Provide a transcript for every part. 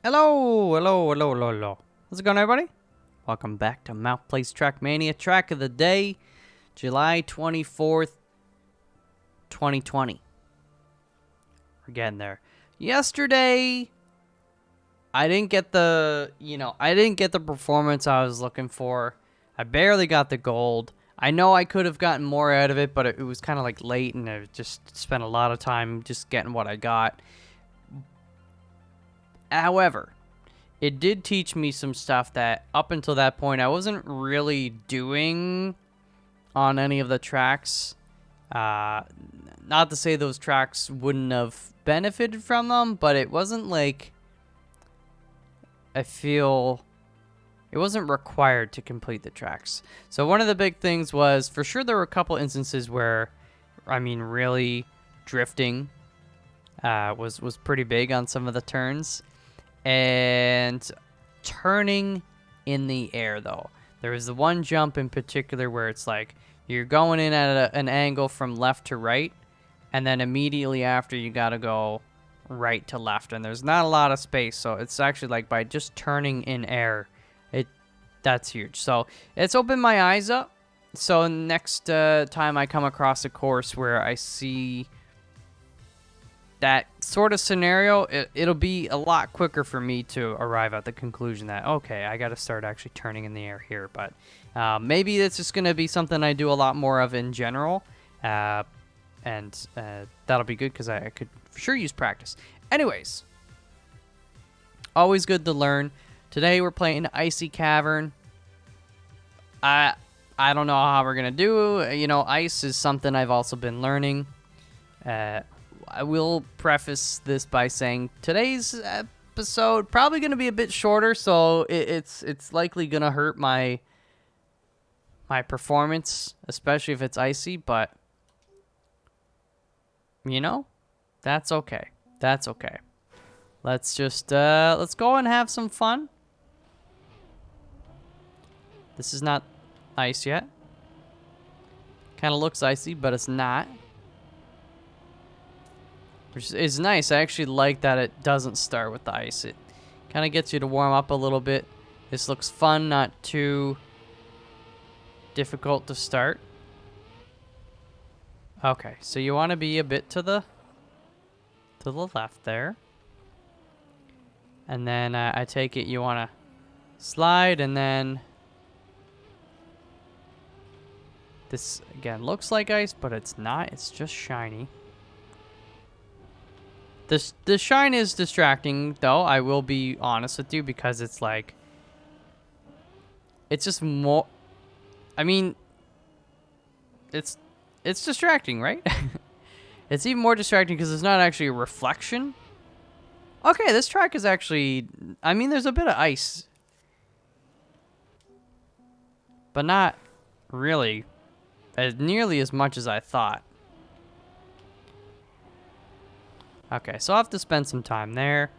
Hello. How's it going, everybody? Welcome back to MALF plays Trackmania. Track of the day, July 24th, 2020. We're getting there. Yesterday, I didn't get the, performance I was looking for. I barely got the gold. I know I could have gotten more out of it, but it was kind of like late, and I just spent a lot of time just getting what I got. However, it did teach me some stuff that up until that point I wasn't really doing on any of the tracks. Not to say those tracks wouldn't have benefited from them, but it wasn't like I feel it wasn't required to complete the tracks. So one of the big things was, for sure, there were a couple instances where, really drifting was pretty big on some of the turns. And turning in the air, though. There was the one jump in particular where it's like you're going in at an angle from left to right, and then immediately after you got to go right to left, and there's not a lot of space, so it's actually like by just turning in air, that's huge. So it's opened my eyes up. So next time I come across a course where I see that sort of scenario, it'll be a lot quicker for me to arrive at the conclusion that, okay, I got to start actually turning in the air here. But maybe it's just going to be something I do a lot more of in general. And that'll be good because I could for sure use practice. Anyways, always good to learn. Today we're playing Icy Cavern. I don't know how we're going to do. Ice is something I've also been learning. I will preface this by saying today's episode probably going to be a bit shorter, so it's likely going to hurt my performance, especially if it's icy, but that's okay. That's okay. Let's just let's go and have some fun. This is not ice yet. Kind of looks icy, but it's not. Which is nice. I actually like that it doesn't start with the ice. It kind of gets you to warm up a little bit. This looks fun, not too difficult to start. Okay, so you want to be a bit to the left there. And then I take it you want to slide, and then this again looks like ice, but it's not. It's just shiny. The shine is distracting, though, I will be honest with you, because it's like, it's just more, it's distracting, right? It's even more distracting because it's not actually a reflection. Okay, this track is actually, there's a bit of ice, but not really as nearly as much as I thought. Okay, so I'll have to spend some time there.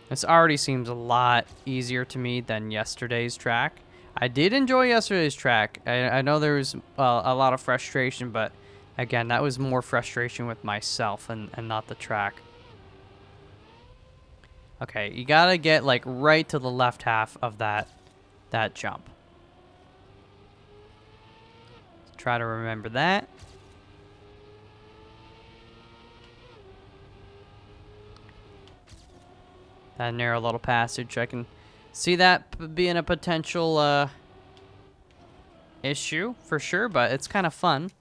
This already seems a lot easier to me than yesterday's track. I did enjoy yesterday's track. I know there was a lot of frustration, but again, that was more frustration with myself and not the track. Okay, you gotta get like right to the left half of that jump. Try to remember that. That narrow little passage, I can see that being a potential issue for sure, but it's kind of fun.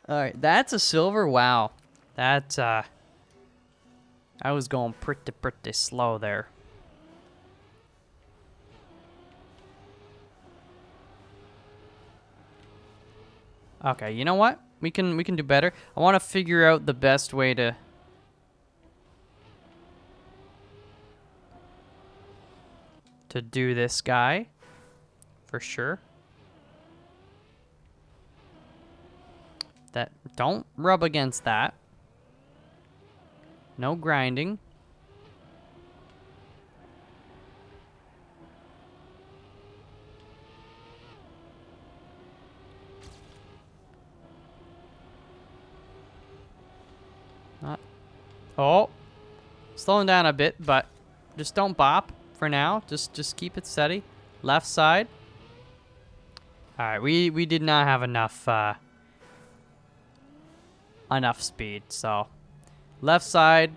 All right, that's a silver. Wow, that I was going pretty slow there. Okay, you know what? We can do better. I want to figure out the best way to do this guy, for sure. That, don't rub against that. No grinding. Not. Oh. Slowing down a bit, but just don't bop for now. Just keep it steady. Left side. All right, we did not have enough enough speed, so left side.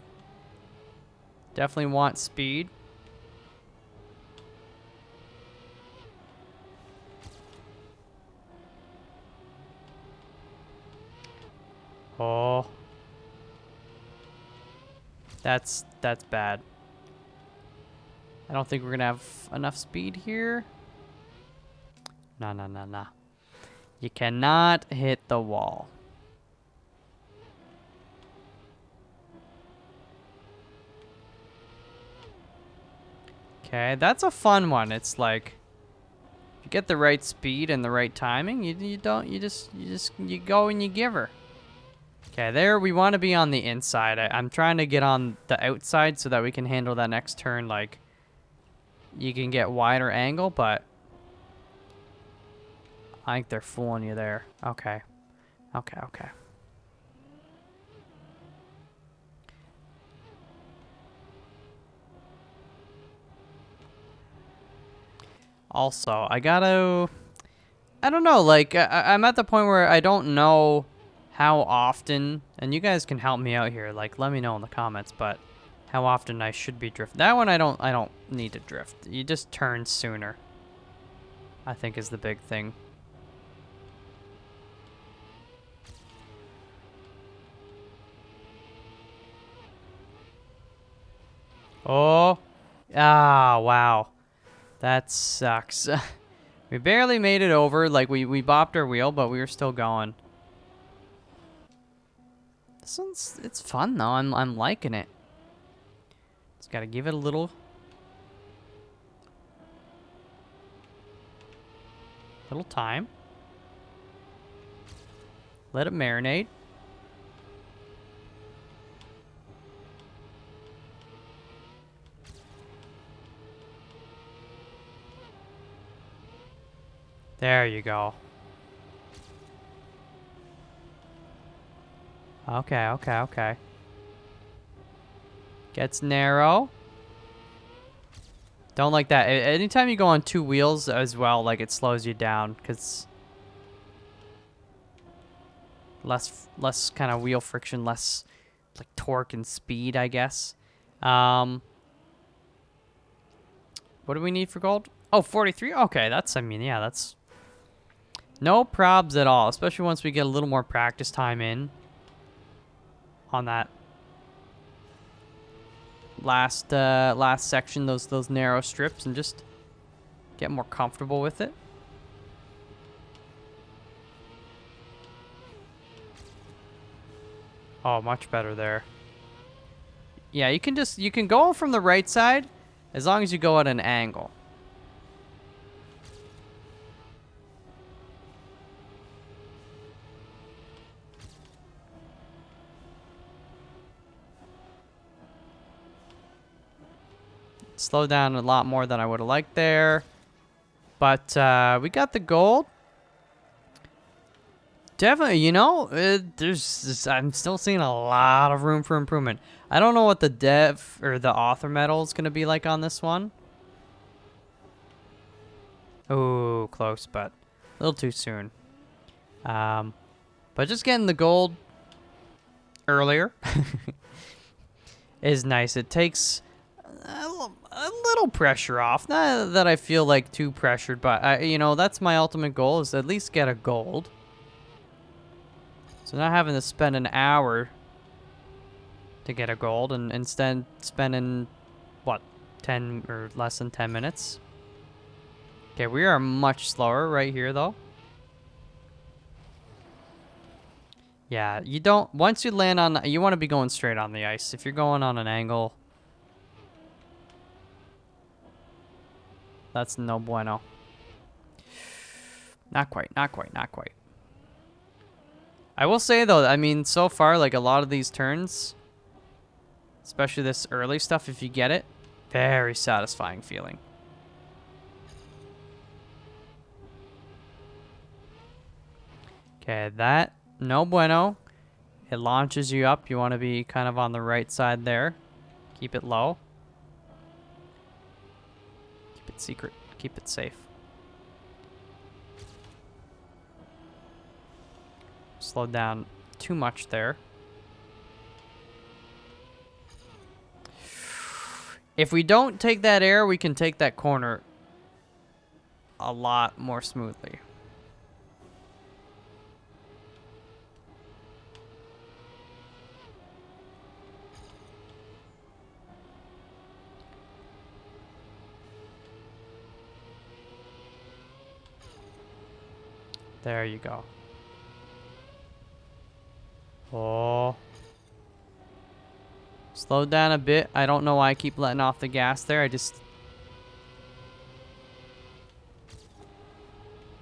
Definitely want speed. Oh. That's bad. I don't think we're gonna have enough speed here. No, no, no, no. You cannot hit the wall. Okay, that's a fun one. It's like, if you get the right speed and the right timing, you go and you give her. Okay, there we want to be on the inside. I'm trying to get on the outside so that we can handle that next turn. Like, you can get wider angle, but I think they're fooling you there. Okay, okay, okay. Also, I don't know, like, I'm at the point where I don't know how often, and you guys can help me out here, like, let me know in the comments, but how often I should be drifting. That one I don't need to drift. You just turn sooner, I think, is the big thing. Oh, wow. That sucks. We barely made it over. Like, we bopped our wheel, but we were still going. This one's, it's fun though. I'm liking it. Just gotta give it a little time. Let it marinate. There you go. Okay, okay, okay. Gets narrow. Don't like that. Anytime you go on two wheels as well, like, it slows you down because less kind of wheel friction, less like torque and speed, I guess. What do we need for gold? Oh, 43. Okay, that's, I mean, yeah, that's no probs at all, especially once we get a little more practice time in on that last section, those narrow strips, and just get more comfortable with it. Oh, much better there. Yeah, you can go from the right side as long as you go at an angle. Slow down a lot more than I would have liked there. But we got the gold. Definitely, you know, I'm still seeing a lot of room for improvement. I don't know what the dev or the author medal is going to be like on this one. Oh, close, but a little too soon. But just getting the gold earlier is nice. It takes a little pressure off. Not that I feel like too pressured, but you know, that's my ultimate goal, is at least get a gold. So not having to spend an hour to get a gold, and instead spending, what, 10 or less than 10 minutes. Okay, we are much slower right here, though. Yeah, you don't, once you land on, you want to be going straight on the ice. If you're going on an angle, that's no bueno. Not quite, not quite, not quite. I will say, though, I mean, so far, like, a lot of these turns, especially this early stuff, if you get it, very satisfying feeling. Okay, that, no bueno. It launches you up. You want to be kind of on the right side there. Keep it low. Keep it secret. Keep it safe. Slow down too much there. If we don't take that air, we can take that corner a lot more smoothly. There you go. Oh. Slow down a bit. I don't know why I keep letting off the gas there. I just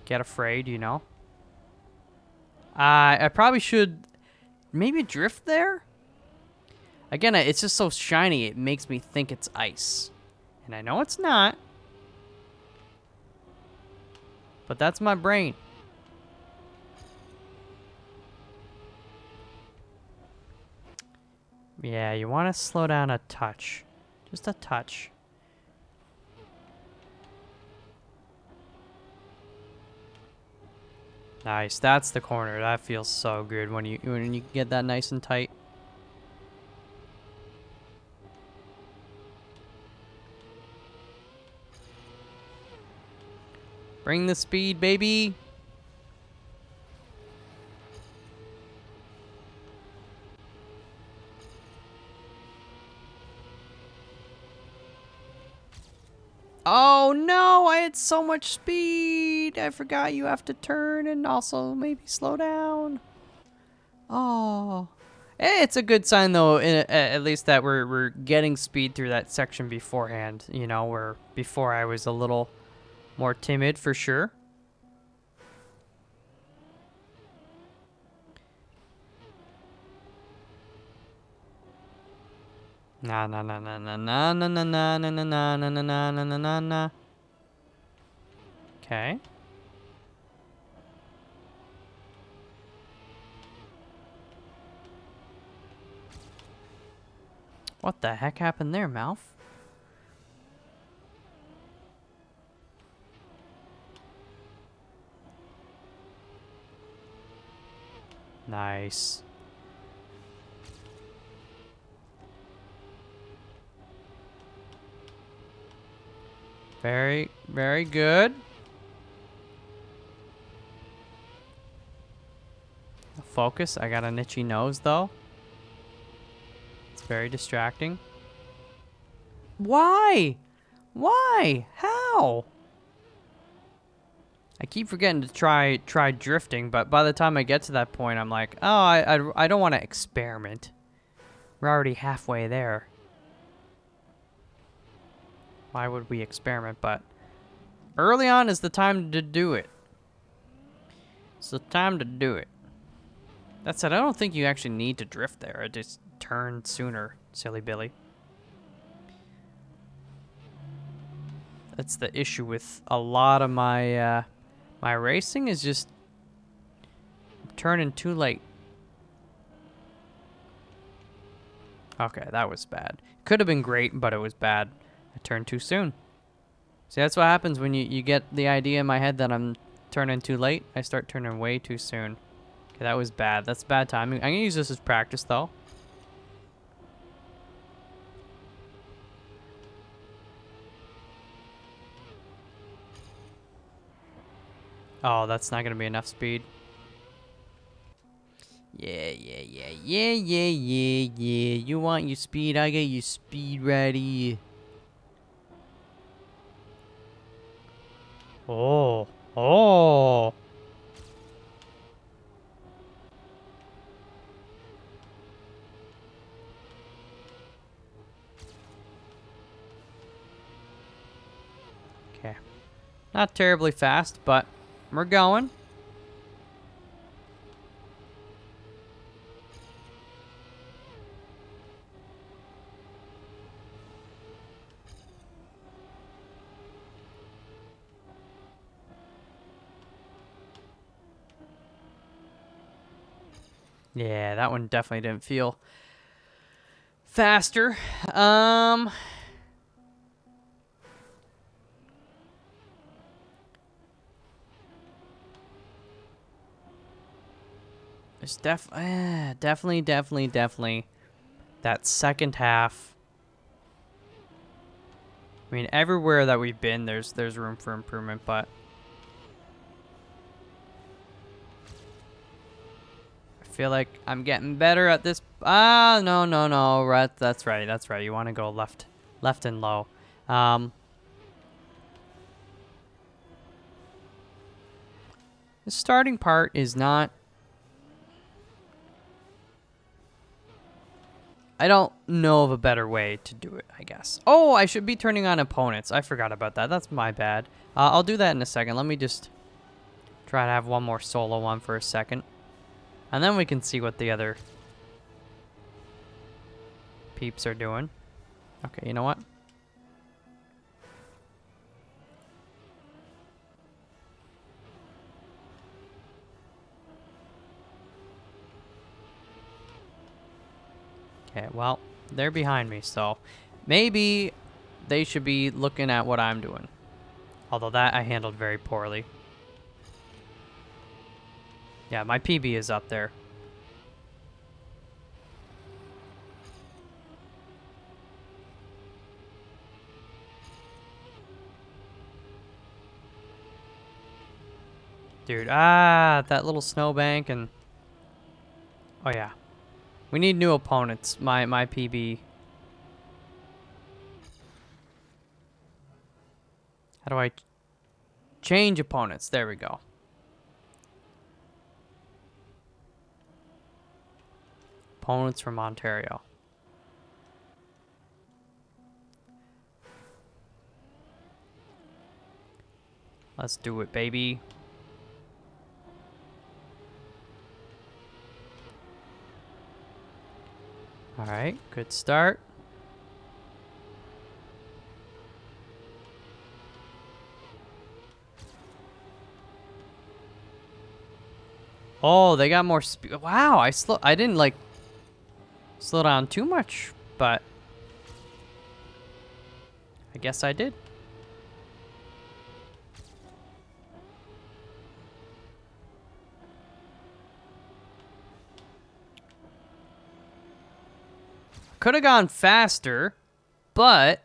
get afraid, you know. I probably should maybe drift there. Again, it's just so shiny, it makes me think it's ice. And I know it's not. But that's my brain. Yeah, you want to slow down a touch. Just a touch. Nice. That's the corner. That feels so good when you get that nice and tight. Bring the speed, baby. Oh no, I had so much speed. I forgot you have to turn and also maybe slow down. Oh. It's a good sign though, at least that we're getting speed through that section beforehand, you know, where before I was a little more timid for sure. Na na na na na na na na na na na na na na na na na. Okay. What the heck happened there, MALF? Nice. Very, very good. Focus. I got an itchy nose, though. It's very distracting. Why? Why? How? I keep forgetting to try drifting, but by the time I get to that point, I'm like, oh, I don't want to experiment. We're already halfway there. Why would we experiment? But early on is the time to do it. It's the time to do it. That said, I don't think you actually need to drift there. I just turn sooner, silly Billy. That's the issue with a lot of my my racing is just turning too late. Okay, that was bad. Could have been great, but it was bad. I turned too soon. See, that's what happens when you get the idea in my head that I'm turning too late. I start turning way too soon. Okay, that was bad. That's bad timing. I'm gonna use this as practice, though. Oh, that's not gonna be enough speed. Yeah. You want your speed? I get your speed ready. Oh. Okay. Not terribly fast, but we're going. Yeah, that one definitely didn't feel faster. It's definitely that second half. I mean, everywhere that we've been, there's room for improvement, but I feel like I'm getting better at this. No. Right, that's right. You want to go left and low. The starting part is not. I don't know of a better way to do it, I guess. Oh, I should be turning on opponents. I forgot about that. That's my bad. I'll do that in a second. Let me just try to have one more solo one for a second. And then we can see what the other peeps are doing. Okay, you know what? Okay, well, they're behind me, so maybe they should be looking at what I'm doing. Although that I handled very poorly. Yeah, my PB is up there. Dude, that little snowbank and... Oh, yeah. We need new opponents. My PB. How do I change opponents? There we go. Opponents from Ontario. Let's do it, baby. All right, good start. Oh, they got more speed. Wow, I didn't like slow down too much, but I guess I did. Could have gone faster, but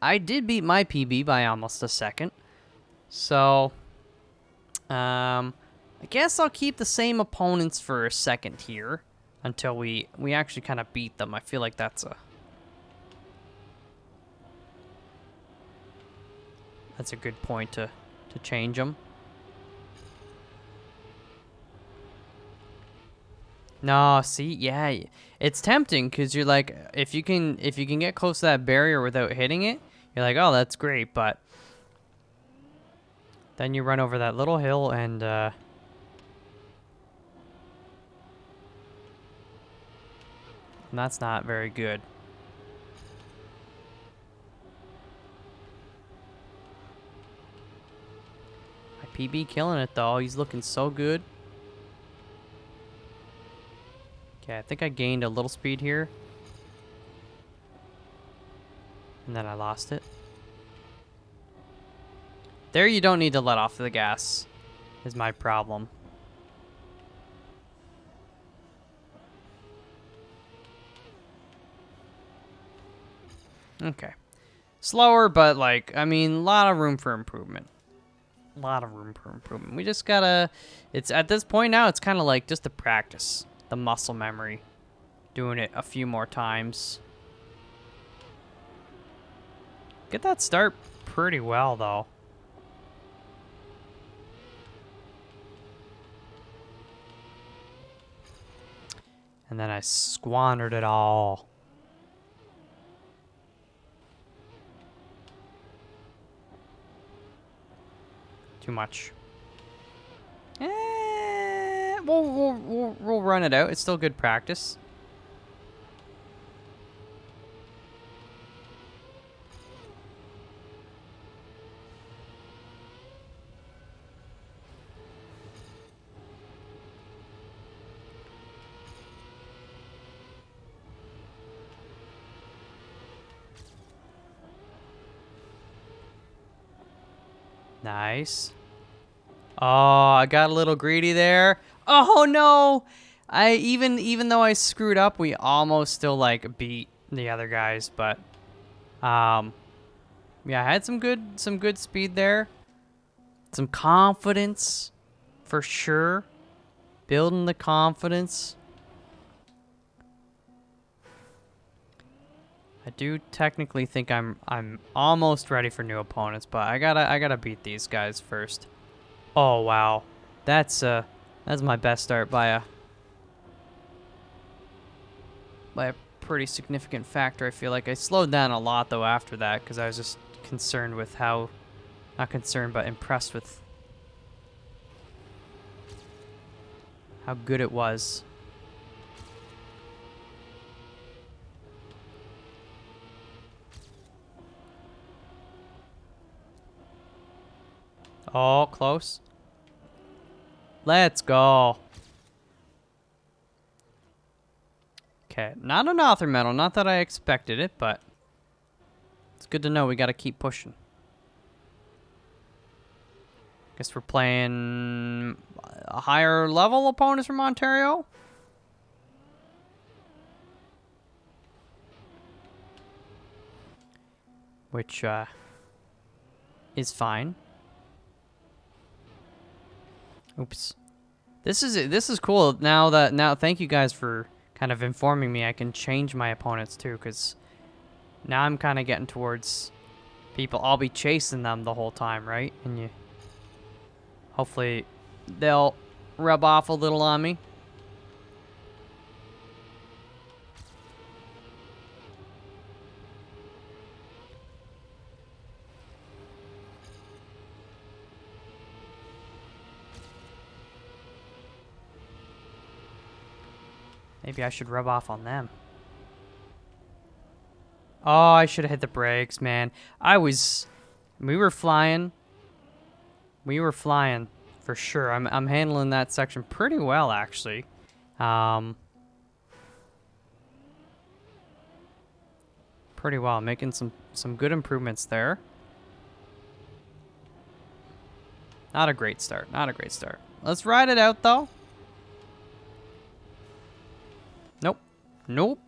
I did beat my PB by almost a second. So, I guess I'll keep the same opponents for a second here until we actually kind of beat them. I feel like that's a good point to change them. No, see, yeah, it's tempting because you're like, if you can get close to that barrier without hitting it, you're like, oh, that's great, but then you run over that little hill and that's not very good. My PB killing it though. He's looking so good. Okay, I think I gained a little speed here. And then I lost it. There you don't need to let off the gas, is my problem. Okay. Slower, but like, I mean, a lot of room for improvement. We just gotta, it's at this point now, it's kind of like just to practice the muscle memory. Doing it a few more times. Get that start pretty well, though. And then I squandered it all. Too much. We'll run it out. It's still good practice. Nice. Oh, I got a little greedy there. Oh no! Even though I screwed up, we almost still like beat the other guys, but yeah, I had some good speed there. Some confidence for sure. Building the confidence. I do technically think I'm almost ready for new opponents, but I gotta beat these guys first. Oh wow. That's my best start by a pretty significant factor. I feel like I slowed down a lot though after that because I was just concerned with how, not concerned but impressed with how good it was. Oh, close. Let's go. Okay, not an author medal. Not that I expected it, but it's good to know we got to keep pushing. Guess we're playing a higher level opponents from Ontario. Which is fine. Oops. This is cool. Now thank you guys for kind of informing me. I can change my opponents too, because now I'm kind of getting towards people. I'll be chasing them the whole time, right? And hopefully they'll rub off a little on me. Maybe I should rub off on them. Oh, I should have hit the brakes, man. We were flying. We were flying for sure. I'm handling that section pretty well, actually. Pretty well. Making some good improvements there. Not a great start. Not a great start. Let's ride it out, though. Nope. Nope.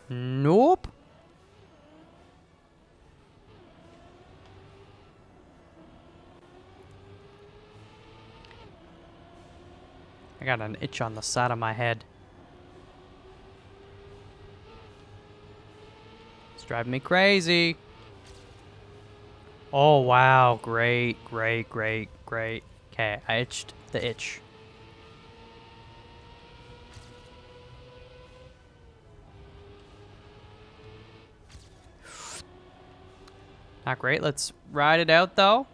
Nope. I got an itch on the side of my head. It's driving me crazy. Oh, wow. Great, great, great, great. Okay, I itched the itch. Not great. Let's ride it out, though.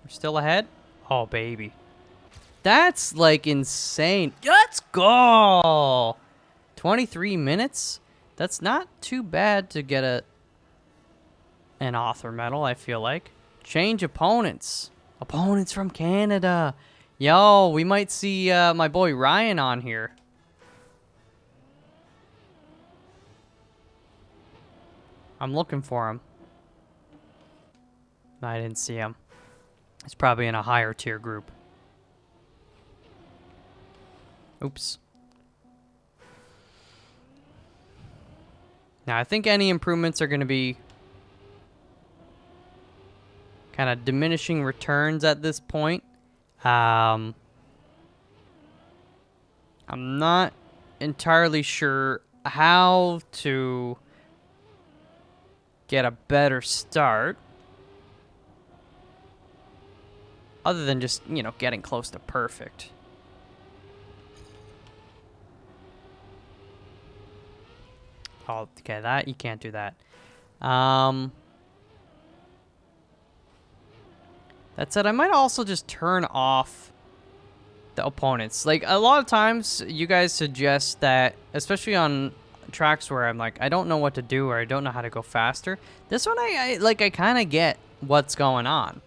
We're still ahead. Oh, baby. That's, like, insane. Let's go! 23 minutes? That's not too bad to get an author medal, I feel like. Change opponents. Opponents from Canada. Yo, we might see my boy Ryan on here. I'm looking for him. I didn't see him. He's probably in a higher tier group. Oops. Now, I think any improvements are going to be kind of diminishing returns at this point. I'm not entirely sure how to get a better start other than just, you know, getting close to perfect. Oh, okay, that you can't do that. That said, I might also just turn off the opponents. Like, a lot of times, you guys suggest that, especially on tracks where I'm like, I don't know what to do or I don't know how to go faster. This one, I kind of get what's going on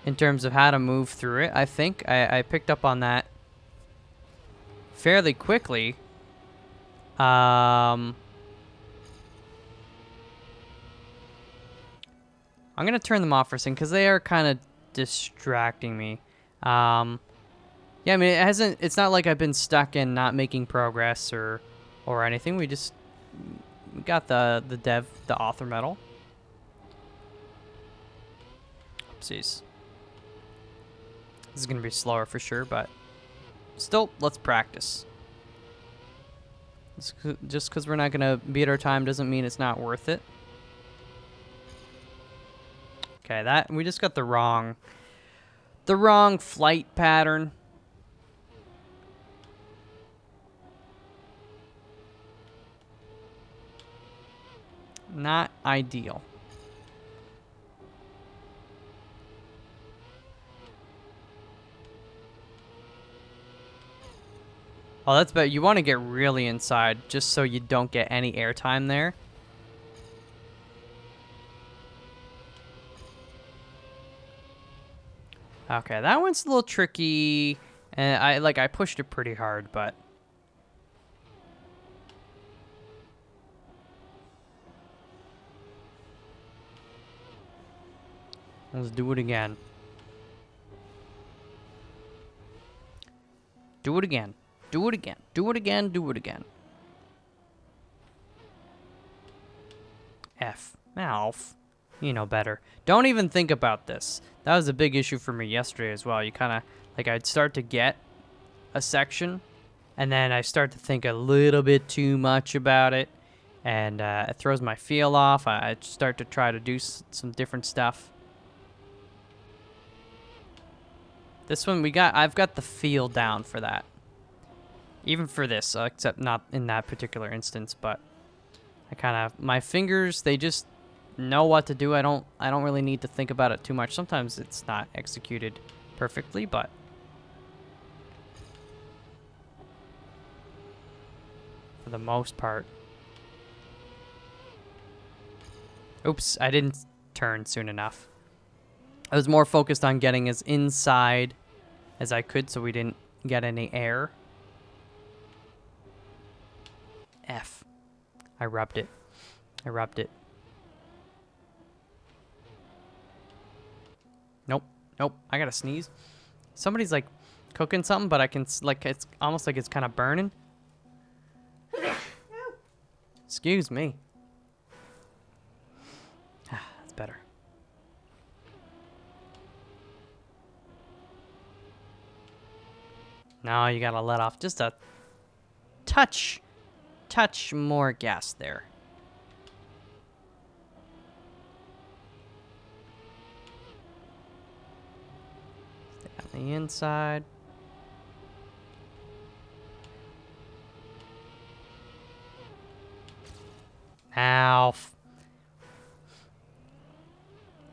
in terms of how to move through it. I think I picked up on that fairly quickly. I'm I'm going to turn them off for a second because they are kind of distracting me. Yeah, I mean, it's not like I've been stuck in not making progress or anything. We got the author medal. Oopsies. This is going to be slower for sure, but still, let's practice. Just because we're not going to beat our time doesn't mean it's not worth it. Okay, we just got the wrong flight pattern. Not ideal. Oh, that's better. You want to get really inside just so you don't get any airtime there. Okay, that one's a little tricky. And I pushed it pretty hard, but let's do it again. Do it again. Do it again. Do it again. Do it again. F. MALF. You know better. Don't even think about this. That was a big issue for me yesterday as well. You kind of, like, I'd start to get a section, and then I start to think a little bit too much about it, and it throws my feel off. I start to try to do some different stuff. This one, I've got the feel down for that. Even for this, except not in that particular instance, but my fingers, they just know what to do. I don't really need to think about it too much. Sometimes it's not executed perfectly, but for the most part. Oops, I didn't turn soon enough. I was more focused on getting as inside as I could so we didn't get any air. F. I rubbed it. I rubbed it. Nope. Nope. I gotta sneeze. Somebody's like cooking something, but I can, like, it's almost like it's kind of burning. Excuse me. That's better. Now you gotta let off just a touch more gas there. Stay on the inside. Now,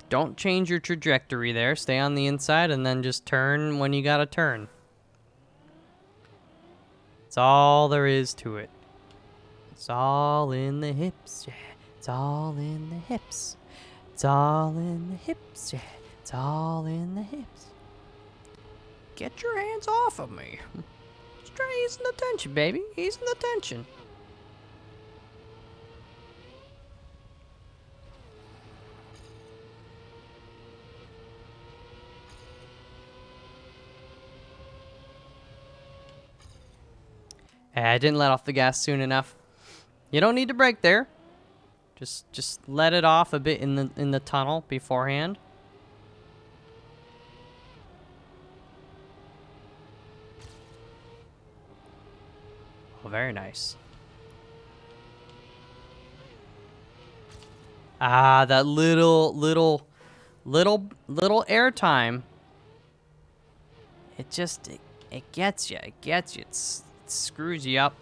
don't change your trajectory there. Stay on the inside and then just turn when you gotta turn. That's all there is to it. It's all in the hips, yeah. It's all in the hips. It's all in the hips, yeah. It's all in the hips. Get your hands off of me. Just try easing the tension, baby. Easing the tension. I didn't let off the gas soon enough. You don't need to brake there. Just let it off a bit in the tunnel beforehand. Oh, very nice. Ah, that little air time. It gets you. It gets you. It screws you up.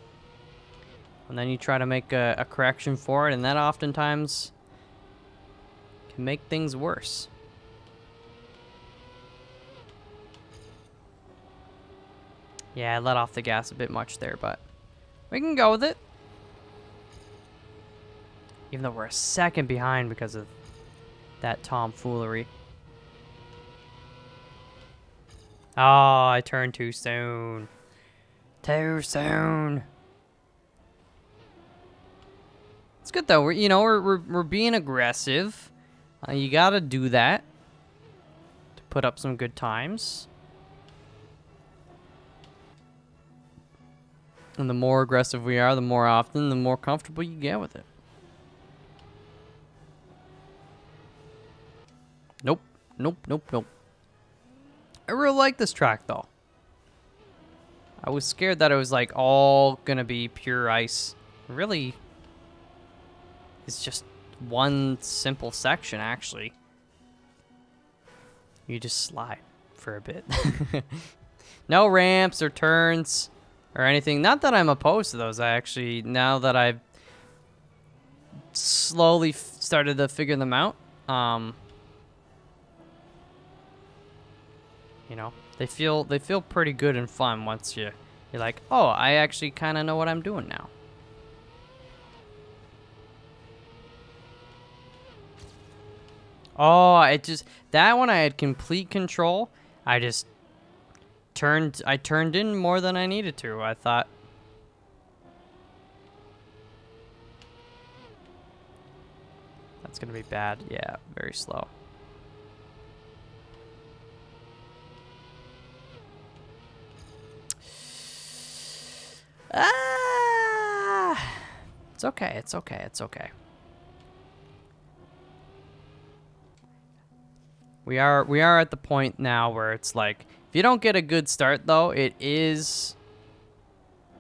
And then you try to make a correction for it, and that oftentimes can make things worse. Yeah, I let off the gas a bit much there, but we can go with it. Even though we're a second behind because of that tomfoolery. Oh, I turned too soon. Too soon. It's good though. We're being aggressive. You gotta do that to put up some good times. And the more aggressive we are, the more often, the more comfortable you get with it. Nope. Nope, nope, nope. I really like this track, though. I was scared that it was, like, all gonna be pure ice. Really, it's just one simple section, actually. You just slide for a bit. No ramps or turns or anything. Not that I'm opposed to those. I actually, now that I've slowly started to figure them out, you know, they feel pretty good and fun once you're like, oh, I actually kind of know what I'm doing now. Oh, that one I had complete control. I turned in more than I needed to. I thought. That's gonna be bad. Yeah, very slow. Ah! It's okay, it's okay, it's okay. We are at the point now where it's like, if you don't get a good start though, it is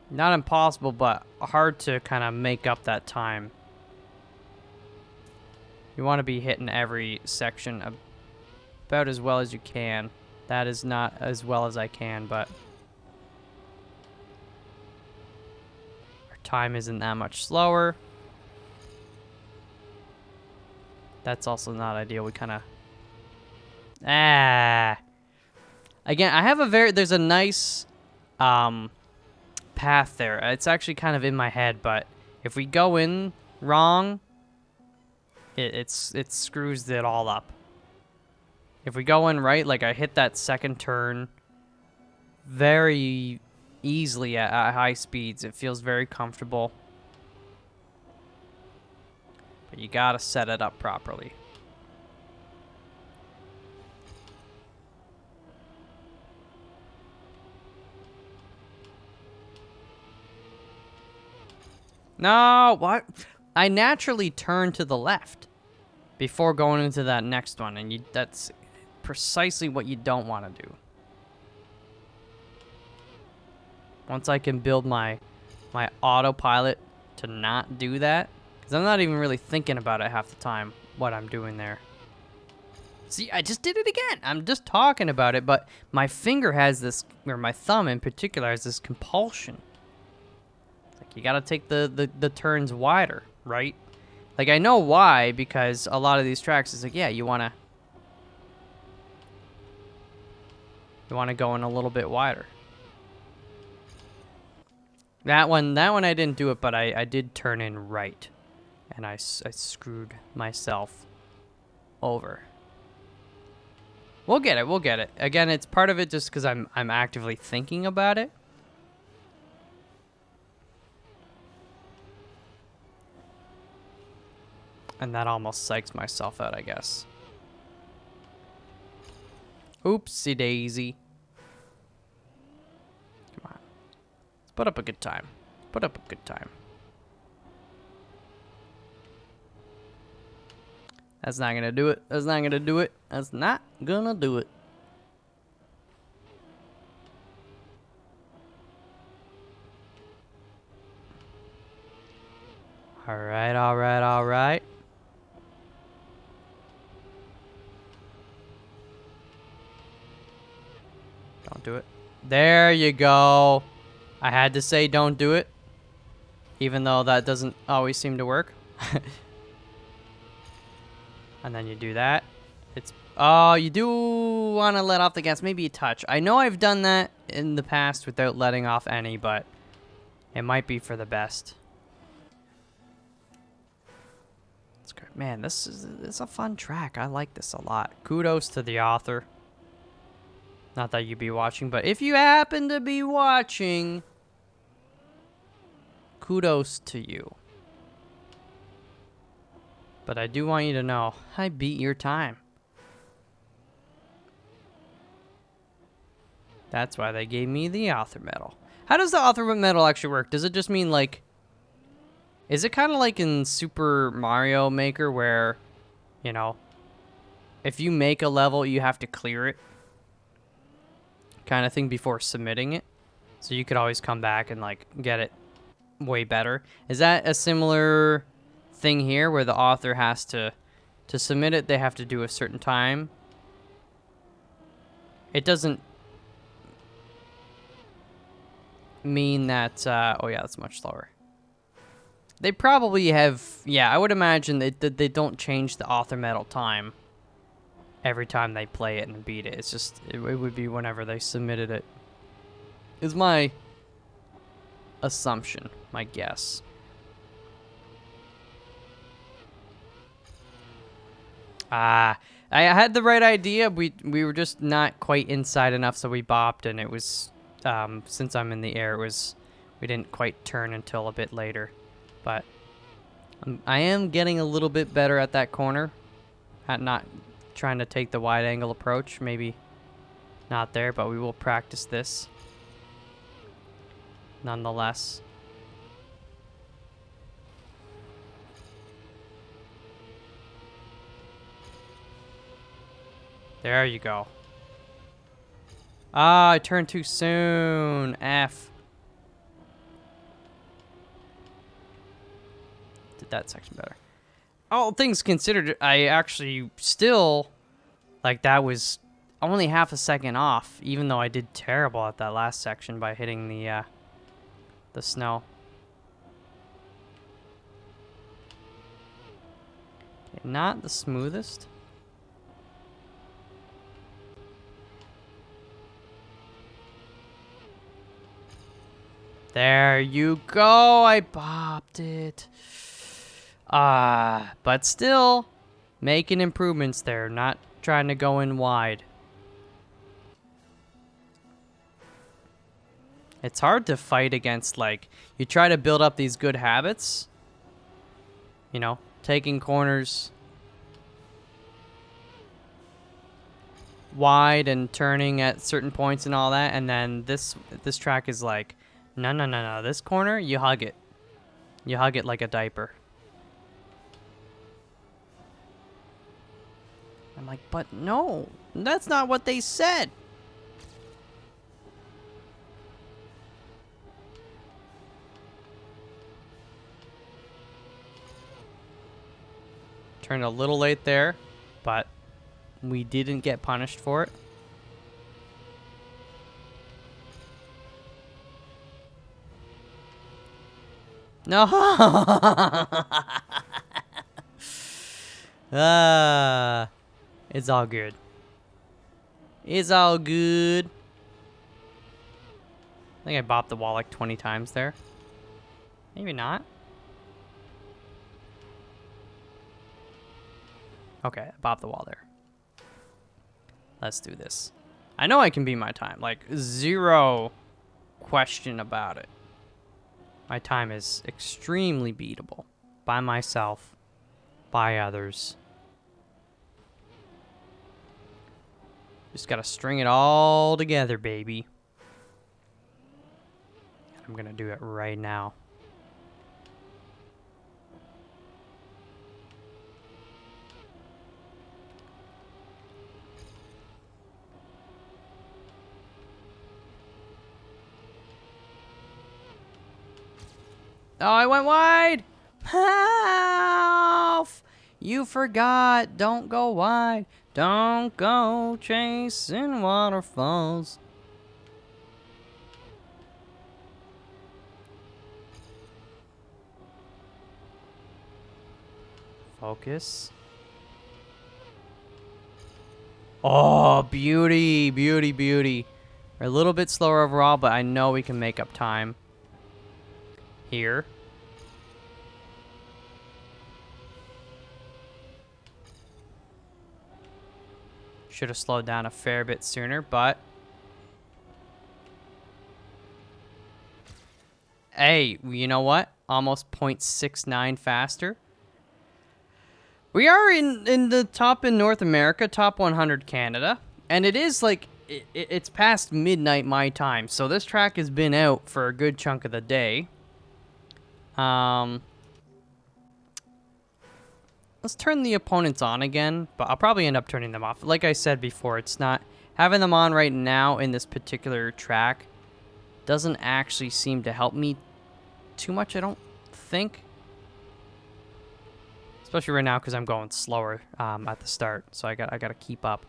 not impossible, but hard to kind of make up that time. You want to be hitting every section about as well as you can. That is not as well as I can, but our time isn't that much slower. That's also not ideal. We kind of... Again, I have there's a nice path there. It's actually kind of in my head, but if we go in wrong, it screws it all up. If we go in right, like I hit that second turn very easily at high speeds. It feels very comfortable. But you gotta set it up properly. No, what? I naturally turn to the left before going into that next one, and that's precisely what you don't want to do. Once I can build my autopilot to not do that, because I'm not even really thinking about it half the time, what I'm doing there. See, I just did it again. I'm just talking about it, but my finger has this, or my thumb in particular, has this compulsion. Like, you gotta take the turns wider, right? Like, I know why, because a lot of these tracks is like, yeah, you wanna go in a little bit wider. That one I didn't do it, but I did turn in right. And I screwed myself over. We'll get it, we'll get it. Again, it's part of it just because I'm actively thinking about it. And that almost psychs myself out, I guess. Oopsie daisy. Come on. Let's put up a good time. Put up a good time. That's not gonna do it. That's not gonna do it. That's not gonna do it. Alright, alright, alright. Don't do it. There you go. I had to say don't do it. Even though that doesn't always seem to work. And then you do that. Oh, you do want to let off the gas. Maybe a touch. I know I've done that in the past without letting off any, but it might be for the best. It's great. Man, it's a fun track. I like this a lot. Kudos to the author. Not that you'd be watching, but if you happen to be watching, kudos to you. But I do want you to know, I beat your time. That's why they gave me the author medal. How does the author medal actually work? Does it just mean, like... Is it kind of like in Super Mario Maker where, you know, if you make a level, you have to clear it? Kind of thing before submitting it? So you could always come back and, like, get it way better. Is that a similar thing here where the author has to submit it, they have to do a certain time? It doesn't mean that, oh yeah, that's much slower. They probably have, yeah, I would imagine that they don't change the author medal time every time they play it and beat it. It's just, it would be whenever they submitted it. Is my assumption, my guess. I had the right idea. We were just not quite inside enough, so we bopped, and it was, since I'm in the air, we didn't quite turn until a bit later. But I am getting a little bit better at that corner, at not trying to take the wide angle approach. Maybe not there, but we will practice this nonetheless. There you go. Ah, I turned too soon. F. Did that section better. All things considered, I actually still, like, that was only half a second off, even though I did terrible at that last section by hitting the snow. Okay, not the smoothest. There you go. I bopped it. But still making improvements there, not trying to go in wide. It's hard to fight against, like, you try to build up these good habits, you know, taking corners wide and turning at certain points and all that, and then this track is like, no, this corner, you hug it. You hug it like a diaper. I'm like, but no, that's not what they said. Turned a little late there, but we didn't get punished for it. No. It's all good. It's all good. I think I bopped the wall like 20 times there. Maybe not. Okay, I bopped the wall there. Let's do this. I know I can beat my time. Like, zero question about it. My time is extremely beatable. By myself. By others. Just gotta string it all together, baby. I'm gonna do it right now. Oh, I went wide! Half! You forgot. Don't go wide. Don't go chasing waterfalls. Focus. Oh, beauty, beauty, beauty. We're a little bit slower overall, but I know we can make up time. Here. Should have slowed down a fair bit sooner, but... Hey, you know what? Almost 0.69 faster. We are in the top in North America, top 100 Canada, and it is like it's past midnight my time, so this track has been out for a good chunk of the day. Let's turn the opponents on again, but I'll probably end up turning them off. Like I said before, it's not having them on right now in this particular track doesn't actually seem to help me too much, I don't think. Especially right now because I'm going slower at the start, so I gotta keep up.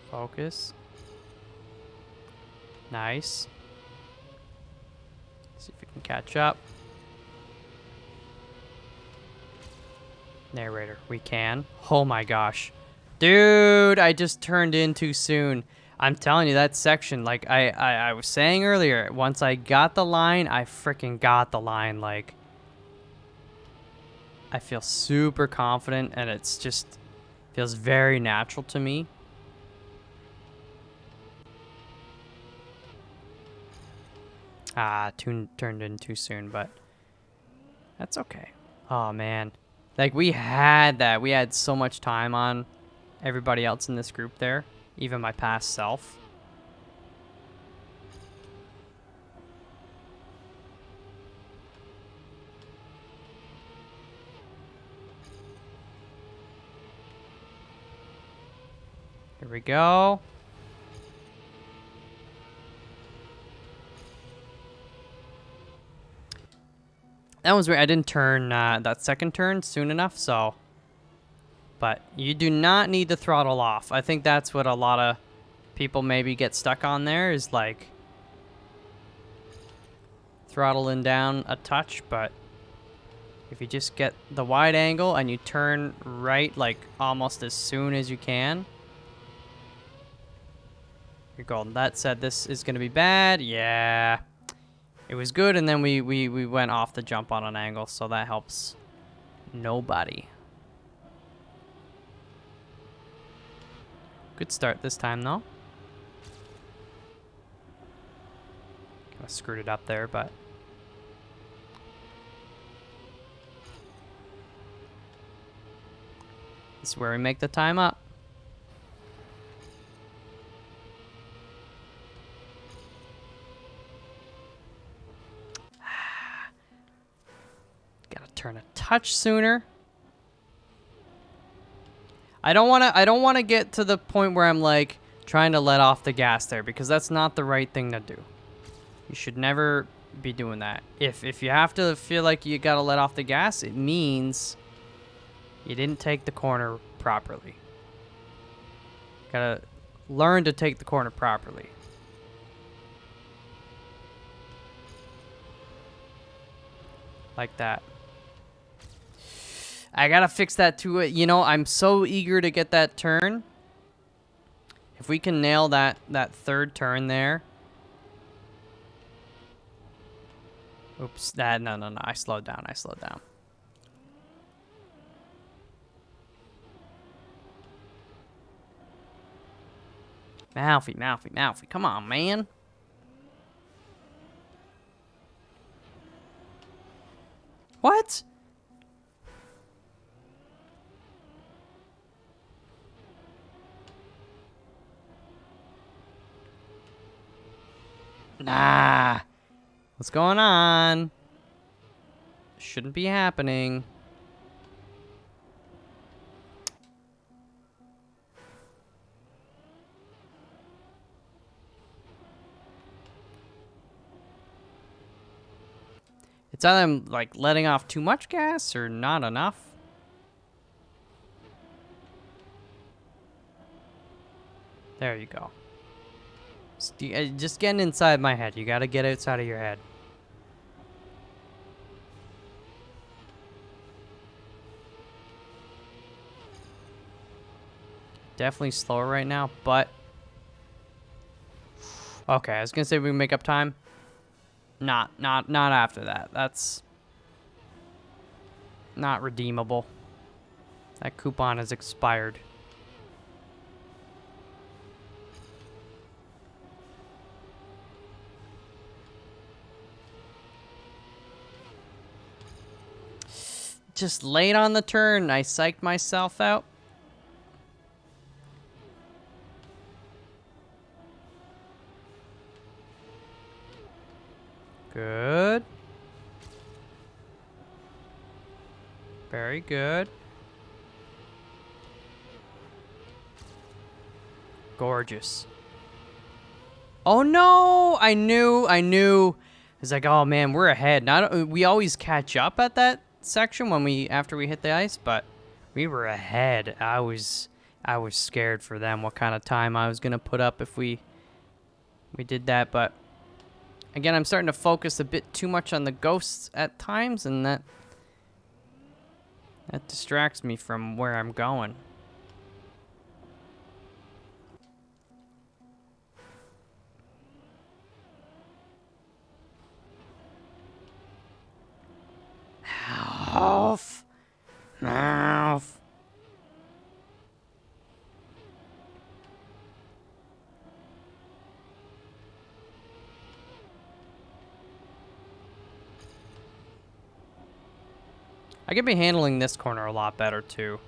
Focus. Nice. See if we can catch up. Narrator, we can. Oh my gosh. Dude, I just turned in too soon. I'm telling you, that section, like I was saying earlier, once I got the line, I freaking got the line. Like, I feel super confident, and it's just feels very natural to me. Turned in too soon, but that's okay. Oh, man. Like, we had that. We had so much time on everybody else in this group there, even my past self. Here we go. That was weird. I didn't turn that second turn soon enough, so. But you do not need to throttle off. I think that's what a lot of people maybe get stuck on there is like throttling down a touch, but if you just get the wide angle and you turn right like almost as soon as you can, you're golden. That said, this is going to be bad. Yeah. It was good, and then we went off the jump on an angle, so that helps nobody. Good start this time, though. Kind of screwed it up there, but... this is where we make the time up. Turn a touch sooner. I don't want to get to the point where I'm like trying to let off the gas there, because that's not the right thing to do. You should never be doing that. If you have to feel like you got to let off the gas, it means you didn't take the corner properly. Got to learn to take the corner properly. Like that. I gotta fix that too. You know, I'm so eager to get that turn. If we can nail that third turn there. Oops, no. I slowed down. Malfi. Come on, man. What? Nah. What's going on? Shouldn't be happening. It's either I'm like letting off too much gas or not enough. There you go. Just getting inside my head. You gotta get outside of your head. Definitely slower right now, but... okay, I was gonna say we can make up time. Not after that. That's not redeemable. That coupon has expired. Just late on the turn. I psyched myself out. Good. Very good. Gorgeous. Oh no! I knew. It's like, oh man, we're ahead. We always catch up at that section after we hit the ice, but we were ahead. I was scared for them, what kind of time I was gonna put up if we did that, but again, I'm starting to focus a bit too much on the ghosts at times, and that distracts me from where I'm going. MALF. MALF. I could be handling this corner a lot better too.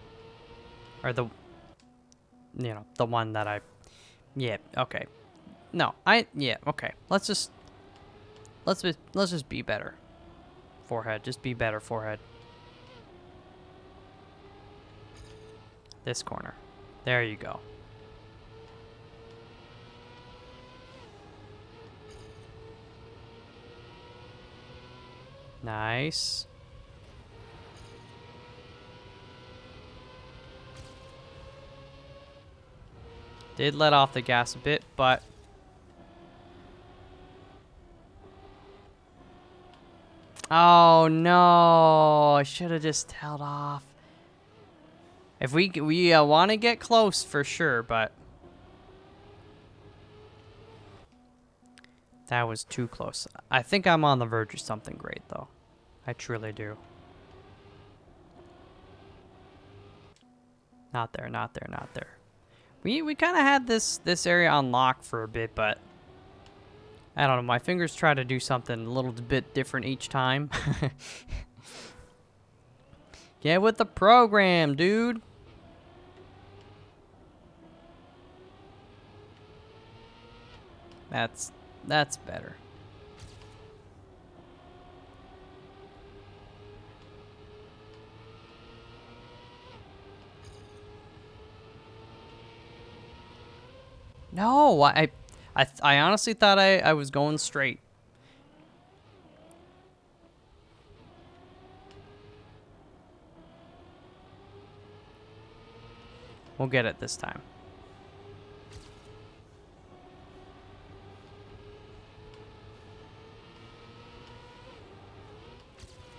Or the one that yeah, okay. No, yeah, okay. Let's just be better. Forehead, just be better, forehead. This corner. There you go. Nice. Did let off the gas a bit, but oh no, I should have just held off. If we want to get close for sure, but that was too close. I think I'm on the verge of something great though. I truly do. Not there, not there, not there. We kind of had this area on lock for a bit, but I don't know. My fingers try to do something a little bit different each time. Get with the program, dude. That's better. No, I honestly thought I was going straight. We'll get it this time.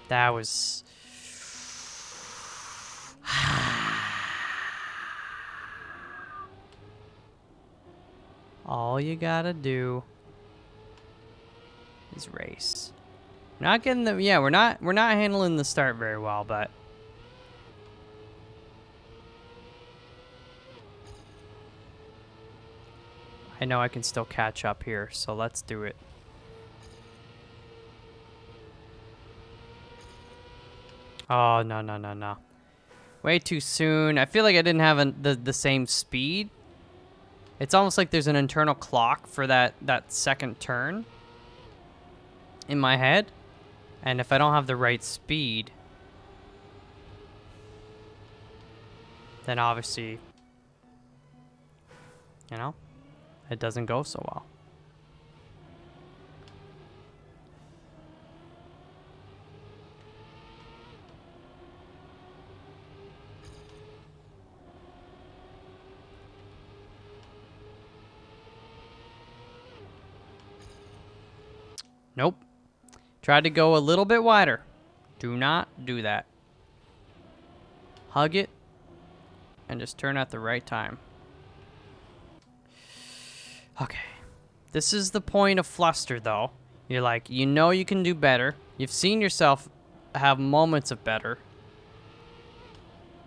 That was... All you gotta do is race. We're not getting the... Yeah, we're not handling the start very well, but... I know I can still catch up here, so let's do it. Oh, no, no, no, no. Way too soon. I feel like I didn't have the same speed. It's almost like there's an internal clock for that second turn in my head. And if I don't have the right speed, then obviously, you know, it doesn't go so well. Nope. Tried to go a little bit wider. Do not do that. Hug it and just turn at the right time. Okay. This is the point of fluster, though. You're like, you know you can do better. You've seen yourself have moments of better.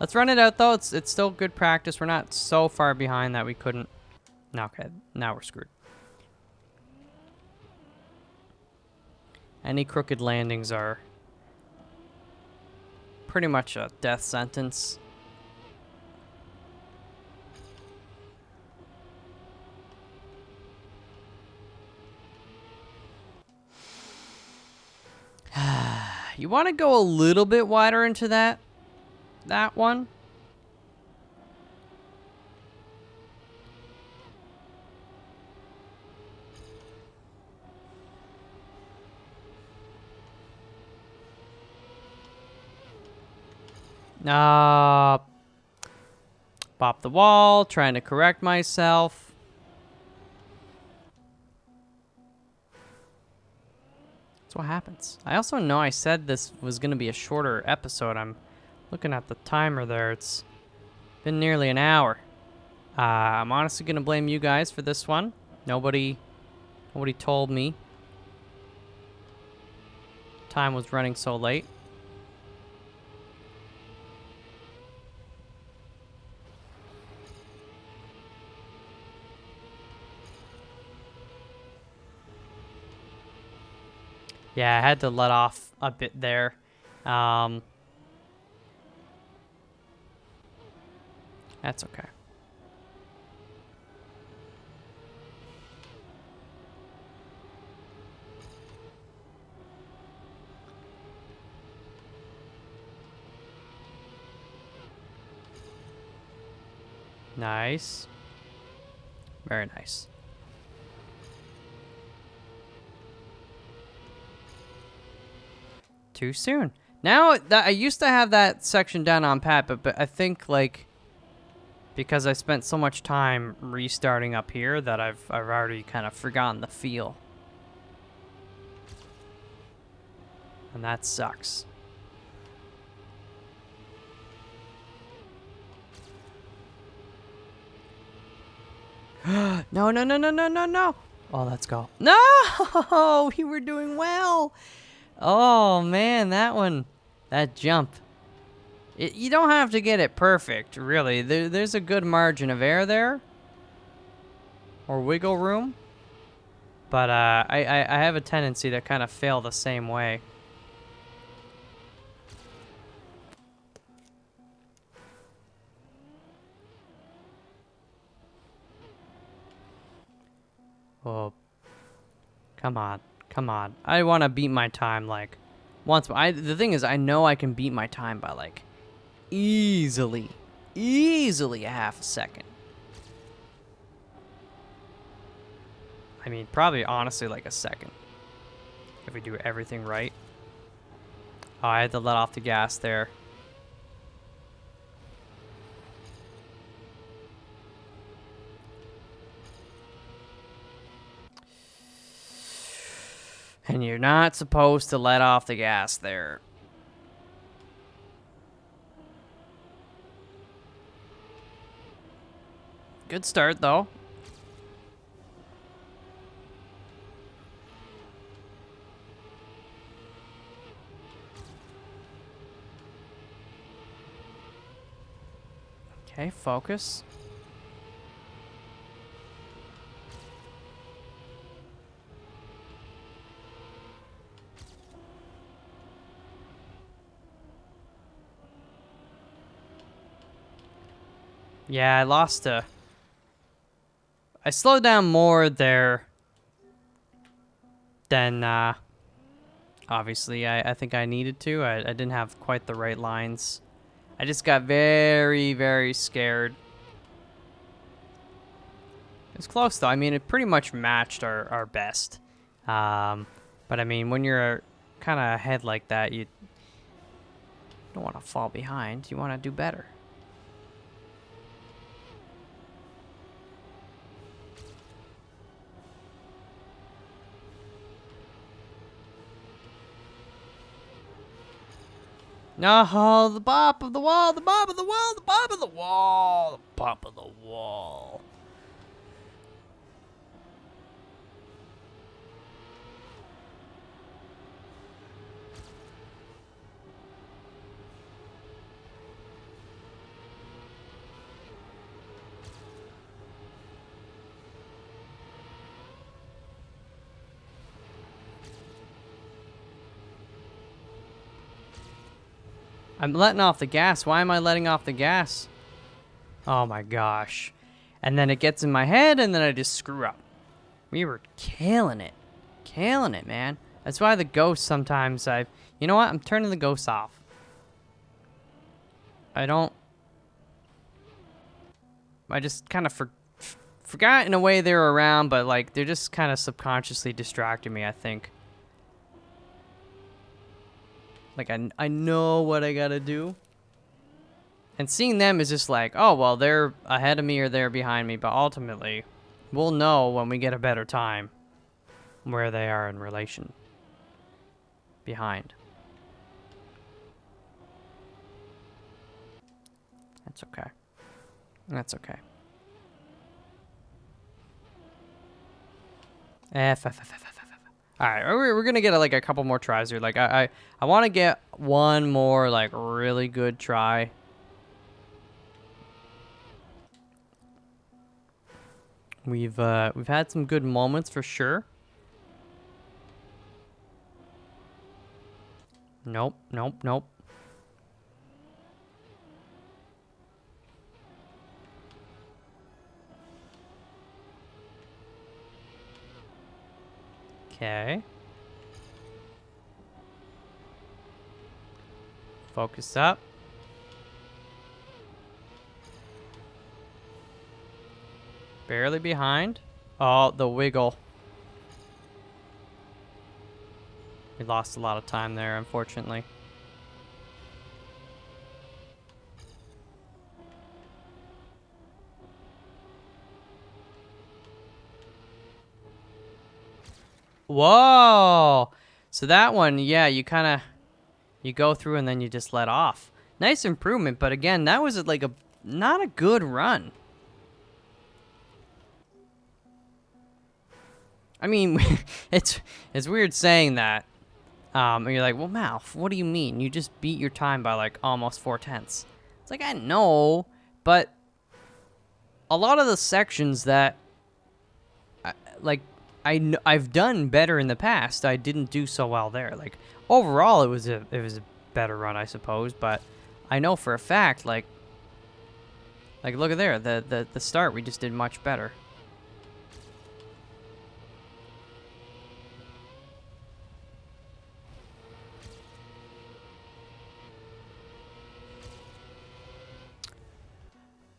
Let's run it out, though. It's still good practice. We're not so far behind that we couldn't... No, okay. Now we're screwed. Any crooked landings are pretty much a death sentence. You want to go a little bit wider into that one. Pop the wall, trying to correct myself. That's what happens. I also know I said this was going to be a shorter episode. I'm looking at the timer there. It's been nearly an hour. I'm honestly going to blame you guys for this one. Nobody told me time was running so late. Yeah, I had to let off a bit there. That's okay. Nice. Very nice. Too soon. Now, I used to have that section down on pat, but I think, like, because I spent so much time restarting up here that I've already kind of forgotten the feel. And that sucks. No, no, no, no, no, no, no. Oh, let's go. No! You were doing well. Oh, man, that one. That jump. You don't have to get it perfect, really. There's a good margin of error there. Or wiggle room. But I have a tendency to kind of fail the same way. Oh, come on, come on. I want to beat my time like once. The thing is, I know I can beat my time by like easily a half a second. I mean, probably honestly like a second if we do everything right. Oh, I had to let off the gas there. And you're not supposed to let off the gas there. Good start, though. Okay, focus. Yeah, I lost I slowed down more there than, obviously I think I needed to. I didn't have quite the right lines. I just got very, very scared. It's close, though. I mean, it pretty much matched our best. But, I mean, when you're kind of ahead like that, you don't want to fall behind. You want to do better. No, the bop of the wall, the bop of the wall, the bop of the wall, the bop of the wall. I'm letting off the gas. Why am I letting off the gas? Oh my gosh. And then it gets in my head, and then I just screw up. We were killing it. Killing it, man. That's why the ghosts sometimes You know what? I'm turning the ghosts off. I just kind of forgot in a way they were around, but like they're just kind of subconsciously distracting me, I think. Like I know what I gotta do. And seeing them is just like, oh, well, they're ahead of me or they're behind me. But ultimately, we'll know when we get a better time where they are in relation. Behind. That's okay. That's okay. Alright, we're gonna get like a couple more tries here. Like, I want to get one more, like, really good try. We've had some good moments for sure. Nope, nope, nope. Okay. Focus up. Barely behind. Oh, the wiggle. We lost a lot of time there, unfortunately. Whoa! So that one, yeah, you go through and then you just let off. Nice improvement, but again, that was like not a good run. I mean, it's weird saying that. And you're like, well, Malf, what do you mean? You just beat your time by like almost 4/10. It's like, I know, but a lot of the sections that, I've done better in the past, I didn't do so well there. Like, overall, it was a better run, I suppose, but I know for a fact, like look at there, the start, we just did much better.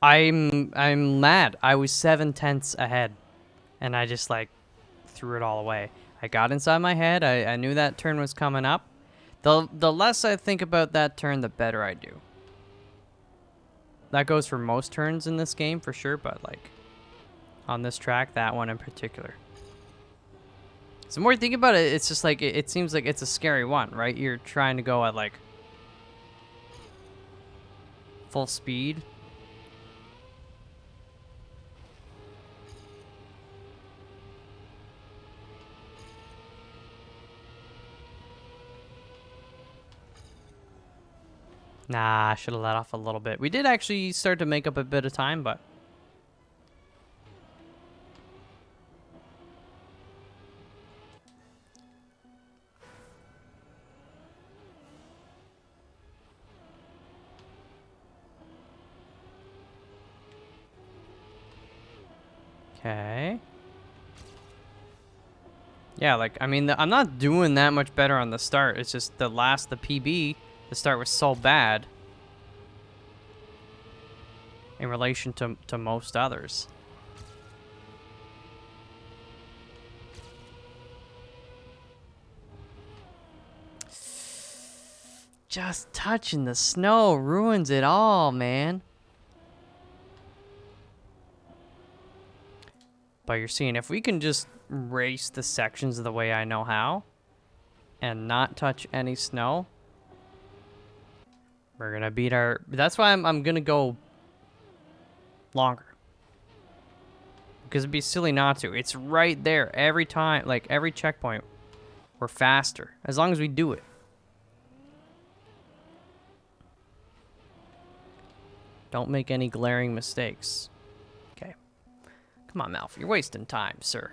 I'm mad. I was 7/10 ahead, and I just like threw it all away. I got inside my head. I knew that turn was coming up. The less I think about that turn, the better I do. That goes for most turns in this game for sure, but like on this track, that one in particular. So the more you think about it, it's just like it seems like it's a scary one, right? You're trying to go at like full speed. Nah, I should have let off a little bit. We did actually start to make up a bit of time, but... Okay. Yeah, like, I mean, I'm not doing that much better on the start. It's just the PB, the start was so bad in relation to most others. Just touching the snow ruins it all, man. But you're seeing, if we can just race the sections the way I know how and not touch any snow, we're gonna beat our... That's why I'm gonna go longer. Because it'd be silly not to. It's right there every time, like every checkpoint. We're faster, as long as we do it. Don't make any glaring mistakes. Okay. Come on, Malf. You're wasting time, sir.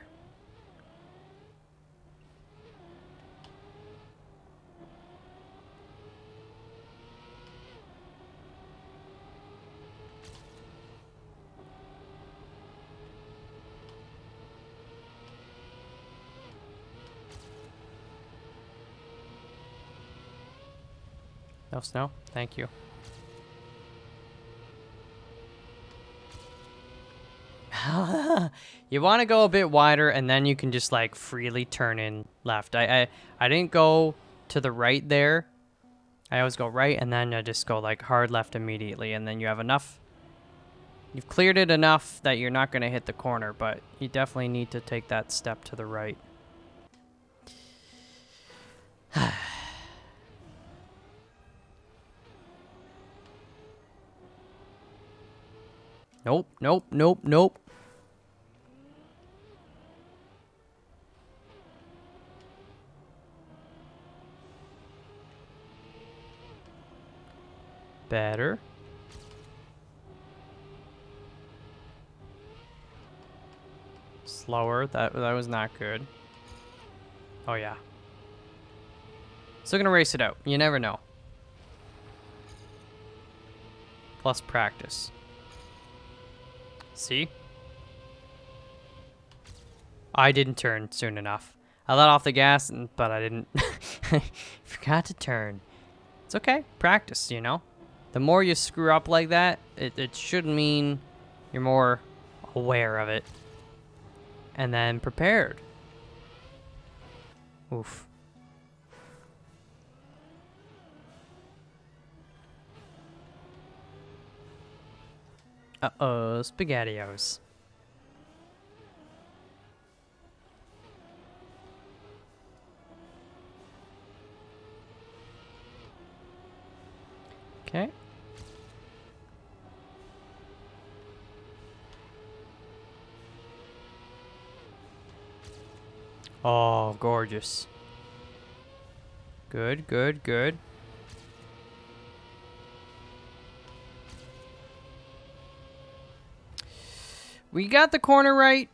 No snow? Thank you. You want to go a bit wider, and then you can just like freely turn in left. I didn't go to the right there. I always go right, and then I just go like hard left immediately, and then you have enough. You've cleared it enough that you're not going to hit the corner, but you definitely need to take that step to the right. Nope, nope, nope, nope. Better. Slower. That was not good. Oh yeah. Still gonna race it out. You never know. Plus practice. See? I didn't turn soon enough. I let off the gas, but I didn't. I forgot to turn. It's okay. Practice, you know? The more you screw up like that, it should mean you're more aware of it. And then prepared. Oof. Uh-oh, SpaghettiOs. Okay. Oh, gorgeous. Good, good, good. We got the corner right.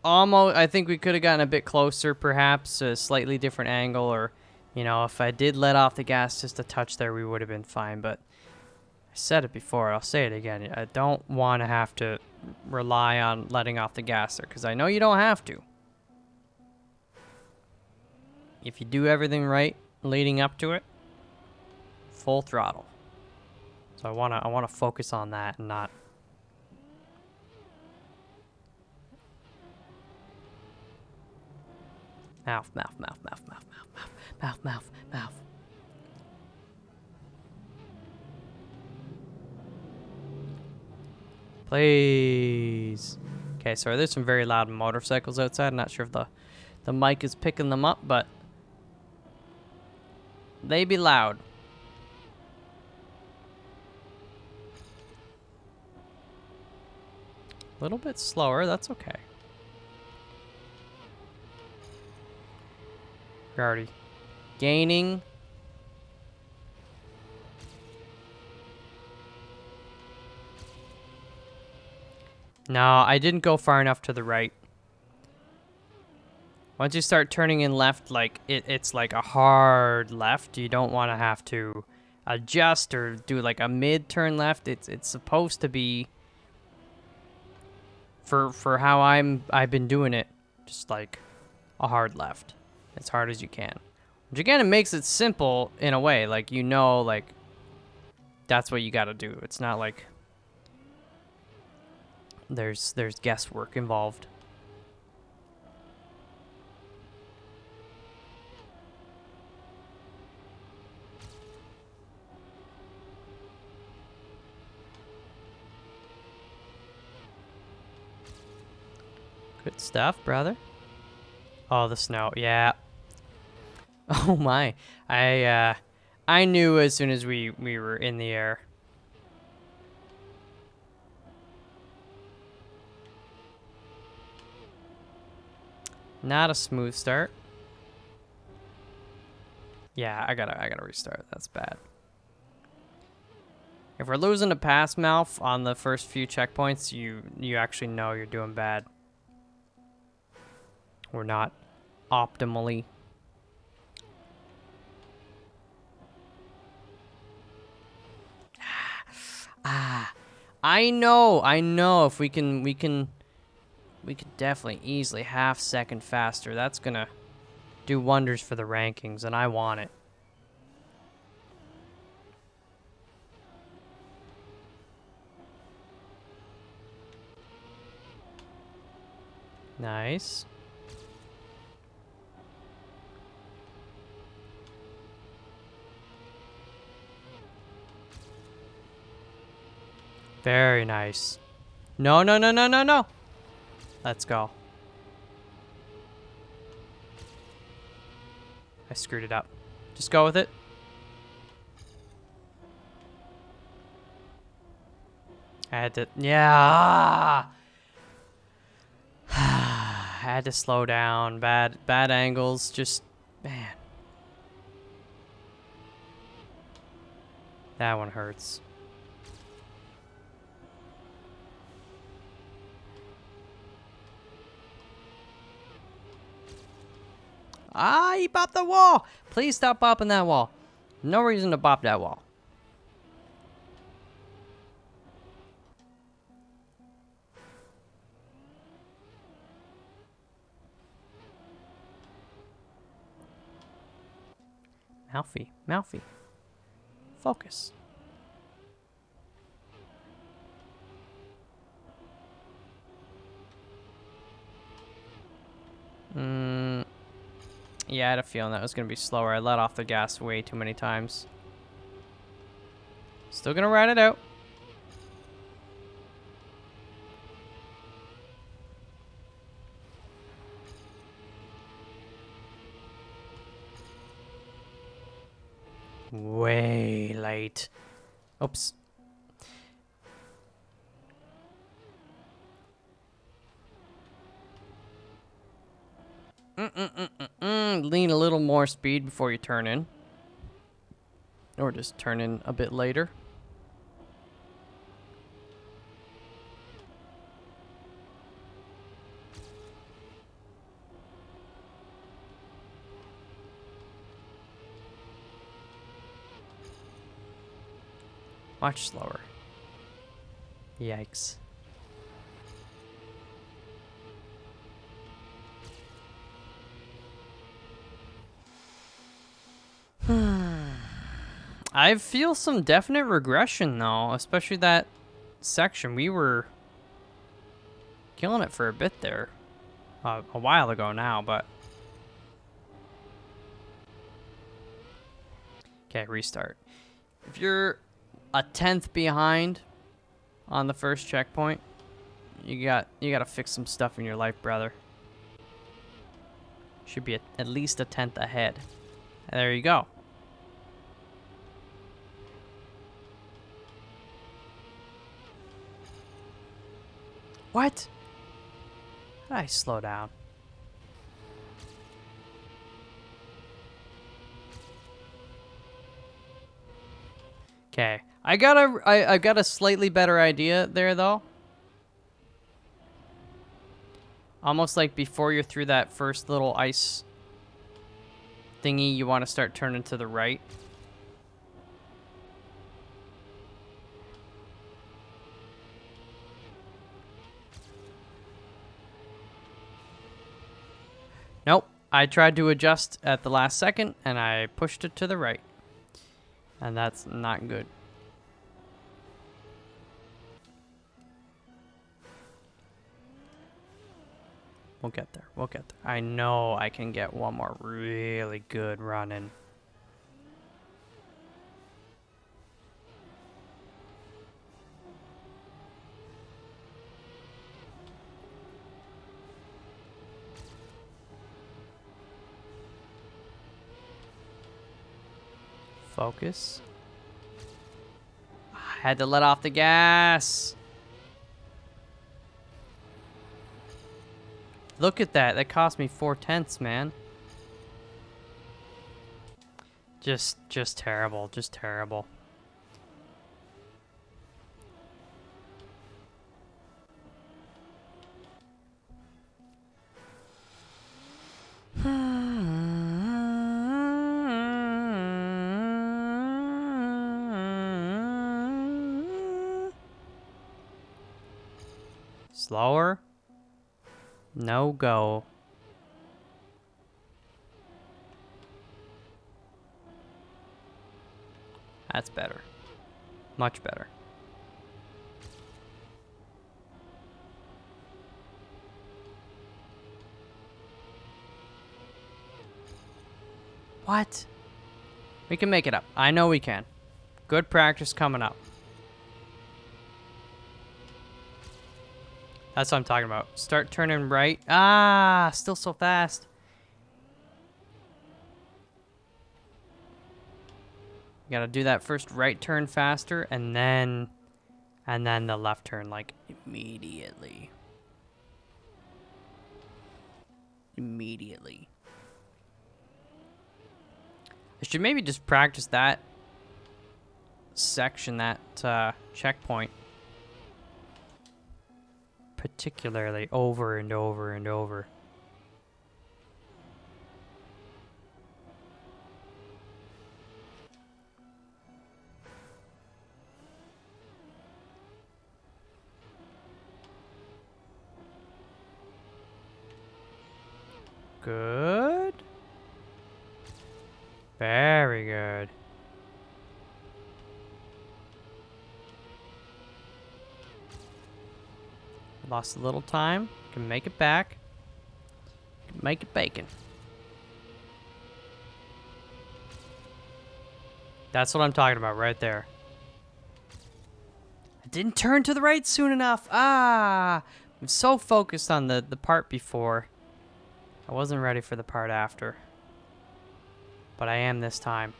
Almost, I think we could have gotten a bit closer, perhaps a slightly different angle, or, you know, if I did let off the gas just a touch there, we would have been fine. But I said it before, I'll say it again. I don't want to have to rely on letting off the gas there, because I know you don't have to. If you do everything right leading up to it, full throttle. So I wanna focus on that and not. Mouth, mouth, mouth, mouth, mouth, mouth, mouth, mouth, mouth. Please. Okay, sorry, there's some very loud motorcycles outside. I'm not sure if the mic is picking them up, but they be loud. A little bit slower, that's okay. We're already gaining. No, I didn't go far enough to the right. Once you start turning in left, like it's like a hard left. You don't want to have to adjust or do like a mid-turn left. It's supposed to be for how I've been doing it, just like a hard left, as hard as you can. Which again, it makes it simple in a way, like you know, like that's what you got to do. It's not like there's guesswork involved. Good stuff, brother. Oh, the snow. Yeah. Oh my. I knew as soon as we were in the air. Not a smooth start. Yeah, I gotta restart. That's bad. If we're losing a pass, MALF, on the first few checkpoints, you actually know you're doing bad. We're not optimally. I know. If we could definitely easily half-second faster. That's gonna do wonders for the rankings, and I want it. Nice. Very nice. No, no, no, no, no, no. Let's go. I screwed it up. Just go with it. I had to, yeah. I had to slow down. Bad angles. Just, man. That one hurts. Ah, he bopped the wall. Please stop bopping that wall. No reason to bop that wall. Malfi. Focus. Yeah, I had a feeling that was going to be slower. I let off the gas way too many times. Still going to ride it out. Way late. Oops. Lean a little more speed before you turn in. Or just turn in a bit later. Much slower. Yikes. I feel some definite regression though, especially that section. We were killing it for a bit there. A while ago now, but... Okay, restart. If you're a 10th behind on the first checkpoint, you gotta fix some stuff in your life, brother. Should be at least a 10th ahead. There you go. What? How did I slow down? Okay, I got a slightly better idea there though. Almost like before you're through that first little ice thingy, you want to start turning to the right. Nope, I tried to adjust at the last second and I pushed it to the right. And that's not good. We'll get there. We'll get there. I know I can get one more really good run in. Focus. I had to let off the gas. Look at that. That cost me 4/10, man. Just terrible. Just terrible. Slower. No go. That's better. Much better. What? We can make it up. I know we can. Good practice coming up. That's what I'm talking about. Start turning right. Ah, still so fast. You gotta do that first right turn faster, and then the left turn, like, immediately. Immediately. I should maybe just practice that section, that checkpoint, particularly over and over and over. Good. Very good. Lost a little time. Can make it back. Can make it bacon. That's what I'm talking about right there. I didn't turn to the right soon enough. Ah! I'm so focused on the part before. I wasn't ready for the part after. But I am this time.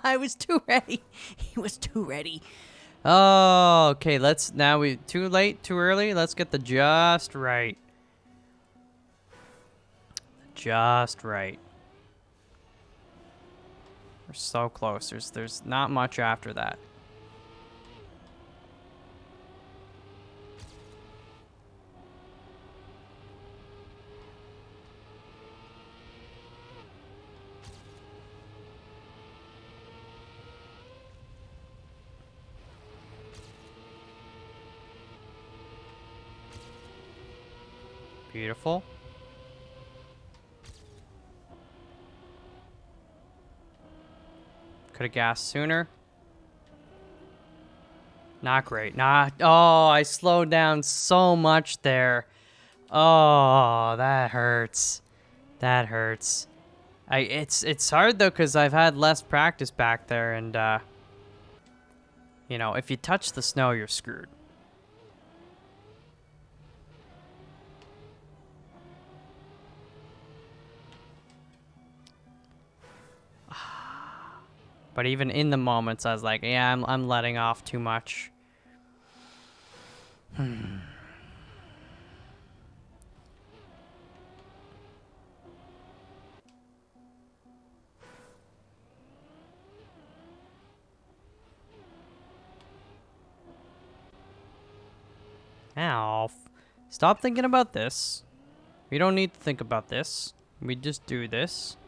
I was too ready. He was too ready. Oh, okay. Too late, too early. Let's get the just right. Just right. We're so close. There's not much after that. Beautiful. Could have gassed sooner. Not great. Oh, I slowed down so much there. Oh, that hurts. That hurts. It's hard though, because I've had less practice back there, and you know, if you touch the snow, you're screwed. But even in the moments, I was like, yeah, I'm letting off too much. Alf, stop thinking about this. We don't need to think about this. We just do this.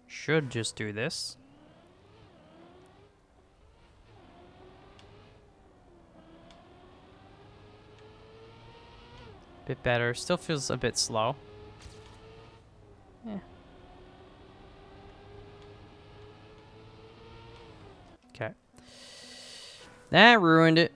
Should just do this. Bit better. Still feels a bit slow. Yeah. Okay. That ruined it.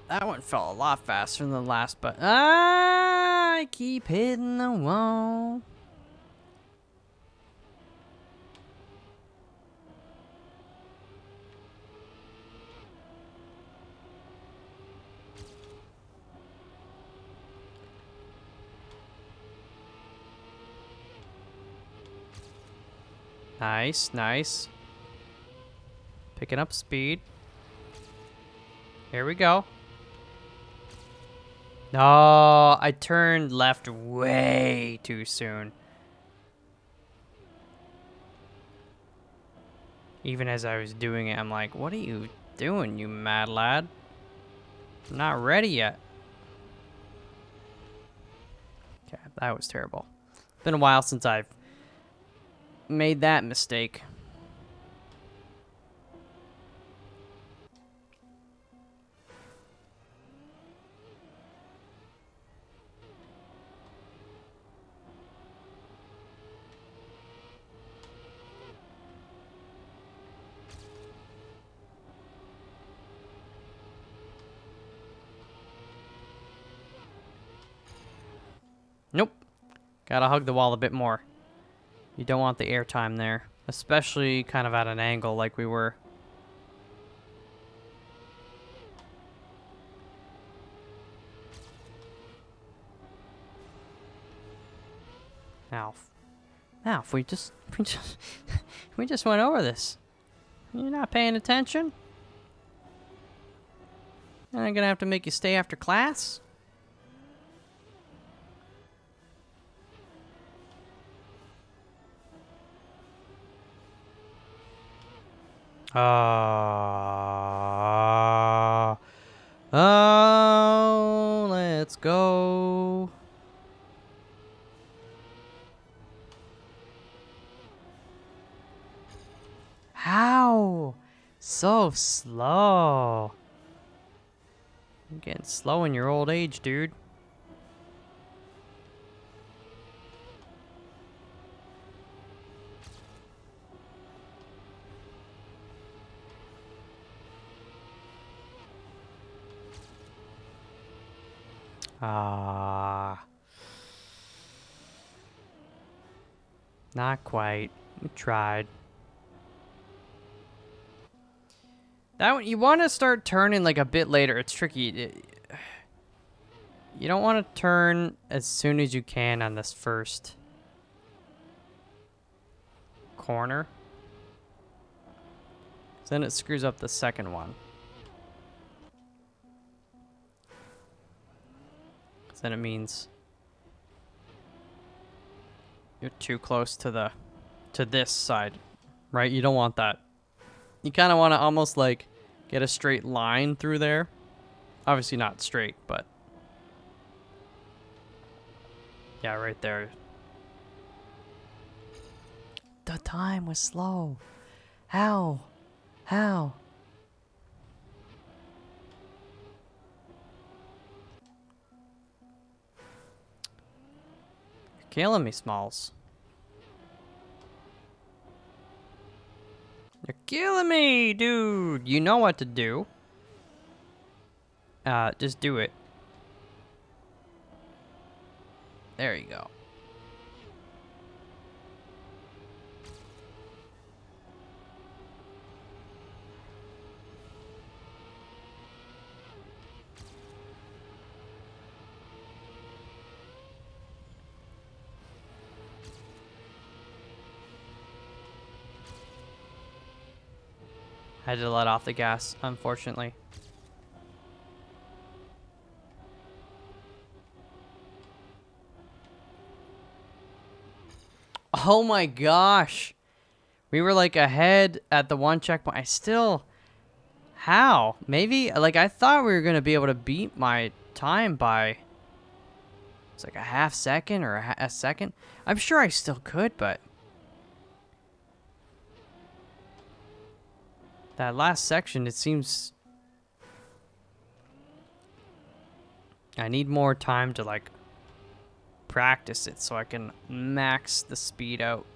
That one fell a lot faster than the last, but I keep hitting the wall. Nice, nice. Picking up speed. Here we go. No, I turned left way too soon. Even as I was doing it, I'm like, what are you doing, you mad lad? I'm not ready yet. That was terrible. Been a while since I've made that mistake. Nope. Gotta hug the wall a bit more. You don't want the airtime there. Especially kind of at an angle like we were. Now, if we just we just went over this. You're not paying attention? And I'm gonna have to make you stay after class? Oh, let's go. How? So slow. You're getting slow in your old age, dude. Not quite. We tried. That one, you want to start turning like a bit later. It's tricky. You don't want to turn as soon as you can on this first corner. Then it screws up the second one. Then it means you're too close to this side, right? You don't want that. You kind of want to almost like get a straight line through there. Obviously not straight, but yeah, right there. The time was slow. How? How? You're killing me, Smalls. You're killing me, dude. You know what to do. Just do it. There you go. I had to let off the gas, unfortunately. Oh my gosh. We were like ahead at the one checkpoint. I still... How? Maybe, like, I thought we were going to be able to beat my time by... It's like a half second or a second. I'm sure I still could, but... That last section, it seems... I need more time to, like, practice it so I can max the speed out.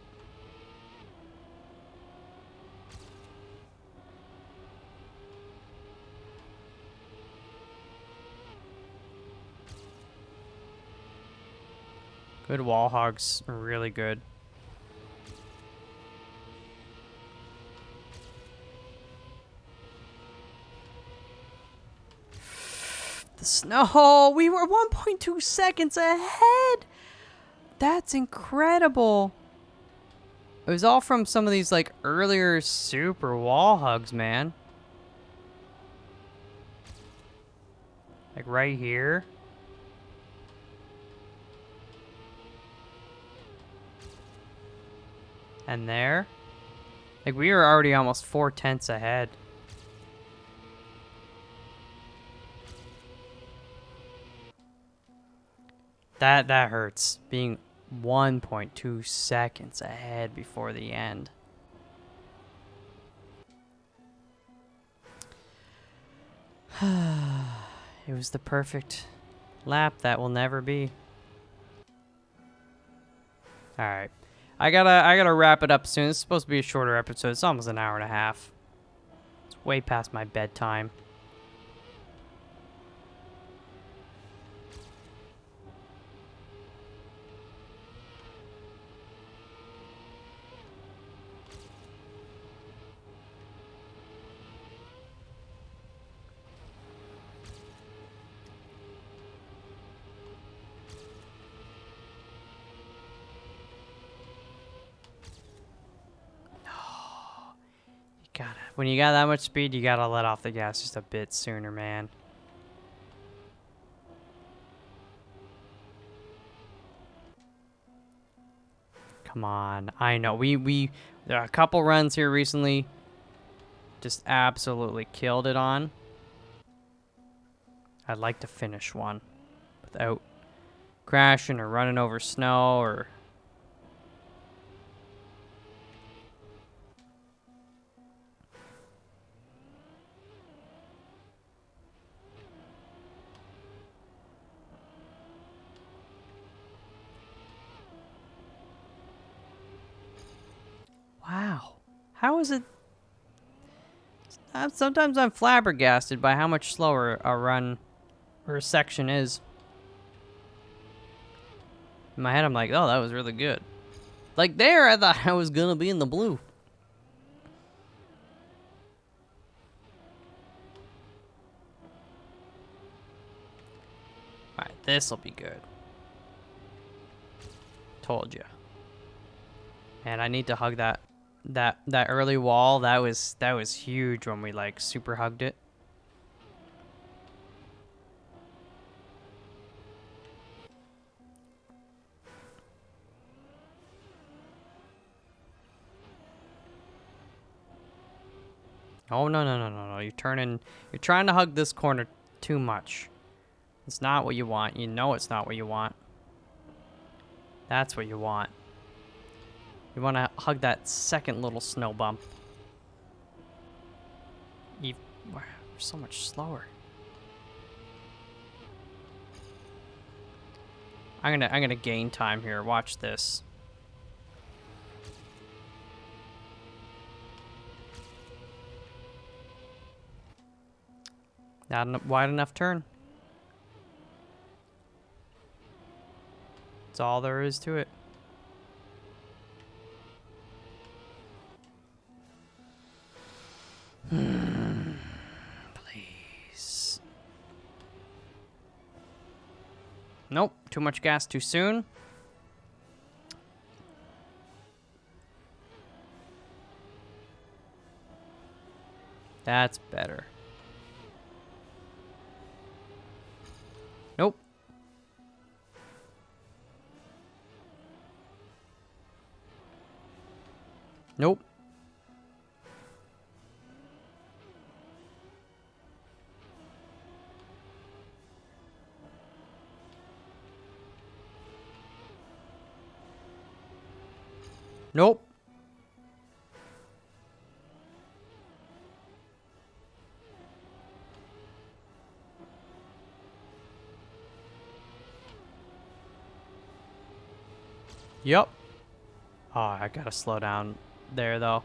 Good wall hogs, really good. The snow, we were 1.2 seconds ahead. That's incredible. It was all from some of these like earlier super wall hugs, man. Like right here. And there. Like we were already almost 4/10 ahead. That hurts. Being 1.2 seconds ahead before the end. It was the perfect lap that will never be. All right. I gotta wrap it up soon. It's supposed to be a shorter episode. It's almost an hour and a half. It's way past my bedtime. When you got that much speed, you gotta let off the gas just a bit sooner, man. Come on. I know. There are a couple runs here recently. Just absolutely killed it on. I'd like to finish one without crashing or running over snow or... Wow. How is it? Sometimes I'm flabbergasted by how much slower a run or a section is. In my head, I'm like, oh, that was really good. Like there, I thought I was gonna be in the blue. Alright, this'll be good. Told you. And I need to hug that early wall. That was huge when we like super hugged it. Oh no. You're trying to hug this corner too much. It's not what you want. You know it's not what you want. That's what you want. You want to hug that second little snow bump. We're so much slower. I'm gonna gain time here. Watch this. Not a wide enough turn. That's all there is to it. Please. Nope. Too much gas too soon. That's better. Nope. Nope. Nope. Yep. Oh, I gotta slow down there, though.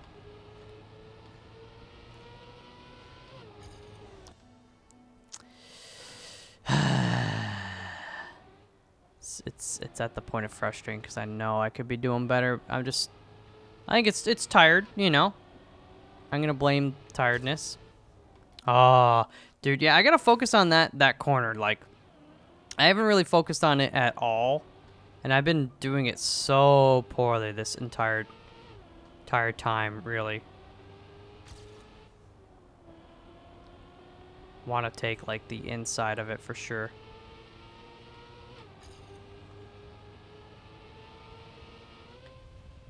It's at the point of frustrating because I know I could be doing better. I think it's tired, you know. I'm gonna blame tiredness. Oh, dude, yeah, I gotta focus on that corner. Like, I haven't really focused on it at all, and I've been doing it so poorly this entire time, really. Want to take like the inside of it for sure.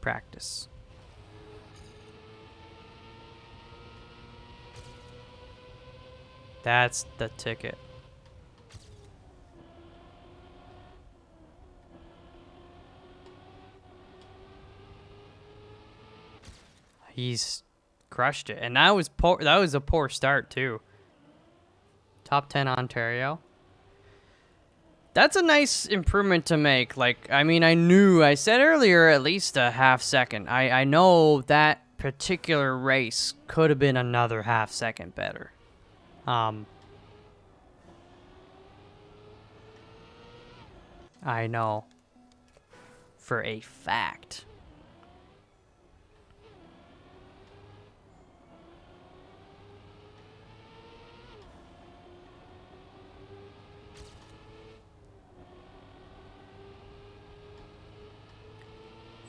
Practice. That's the ticket. He's crushed it. And that was a poor start too. Top 10 Ontario. That's a nice improvement to make. Like, I mean, I said earlier at least a half second. I know that particular race could have been another half second better. I know. For a fact.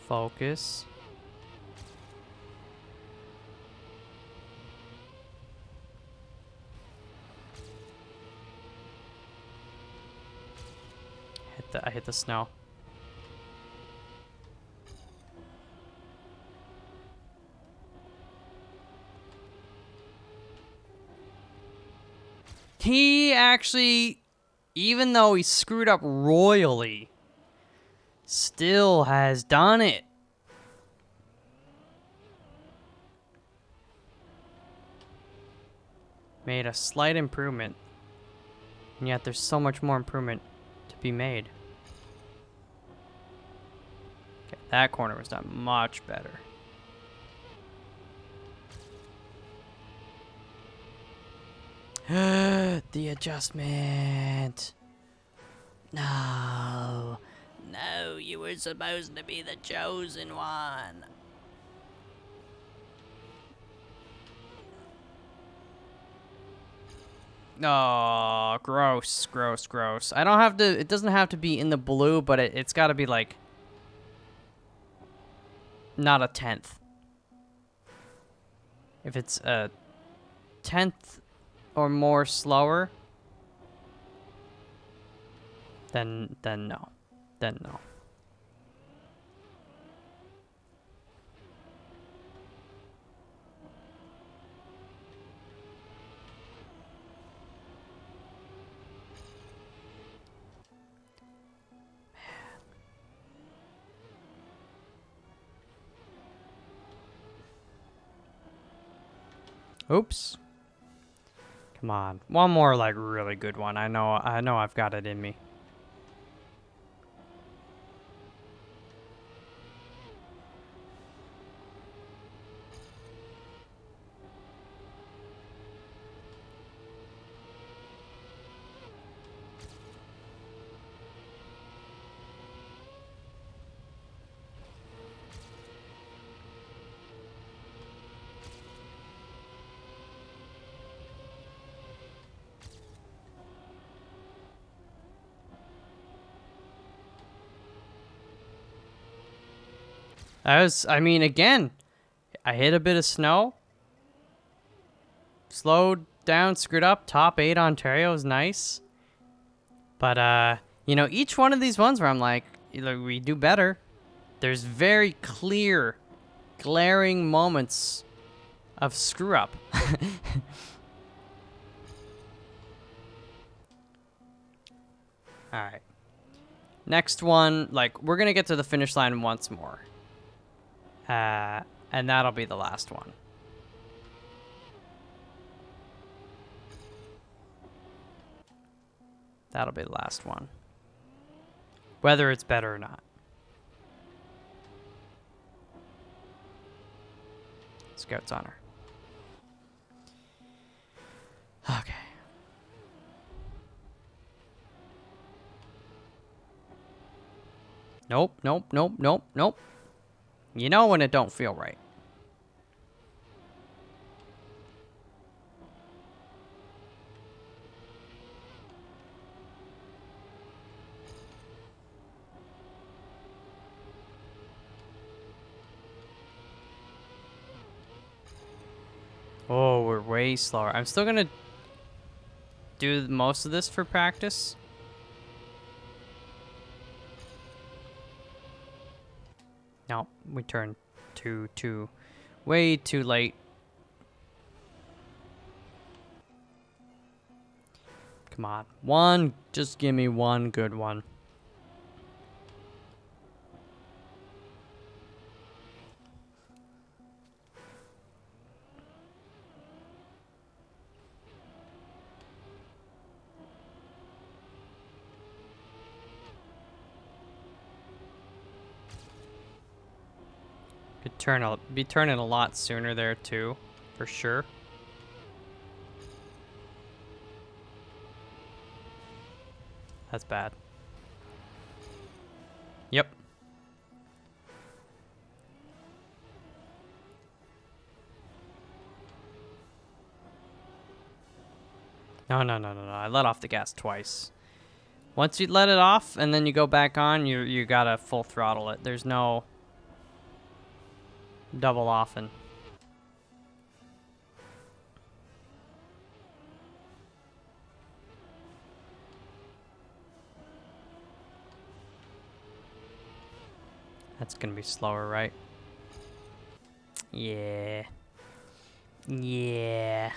Focus. I hit the snow. He actually, even though he screwed up royally, still has done it. Made a slight improvement. And yet there's so much more improvement to be made. Okay, that corner was done much better. The adjustment. No. No, you were supposed to be the chosen one. Oh, gross, gross, gross. I don't have to, it doesn't have to be in the blue, but it's got to be like, not a 10th. If it's a 10th or more slower, then no. Then no. Oops. Come on. One more, like, really good one. I know I've got it in me. I mean, again, I hit a bit of snow. Slowed down, screwed up. Top 8 Ontario is nice. But, you know, each one of these ones where I'm like, we do better. There's very clear, glaring moments of screw up. Alright. Next one, like, we're going to get to the finish line once more. And that'll be the last one. That'll be the last one. Whether it's better or not. Scout's honor. Okay. Nope, nope, nope, nope, nope. You know when it don't feel right. Oh, we're way slower. I'm still gonna do most of this for practice. No, we turned way too late. Come on. Just give me one good one. Could be turning a lot sooner there too, for sure. That's bad. Yep. No. I let off the gas twice. Once you let it off and then you go back on, you gotta full throttle it. There's no double offing. That's gonna be slower, right? Yeah. Yeah.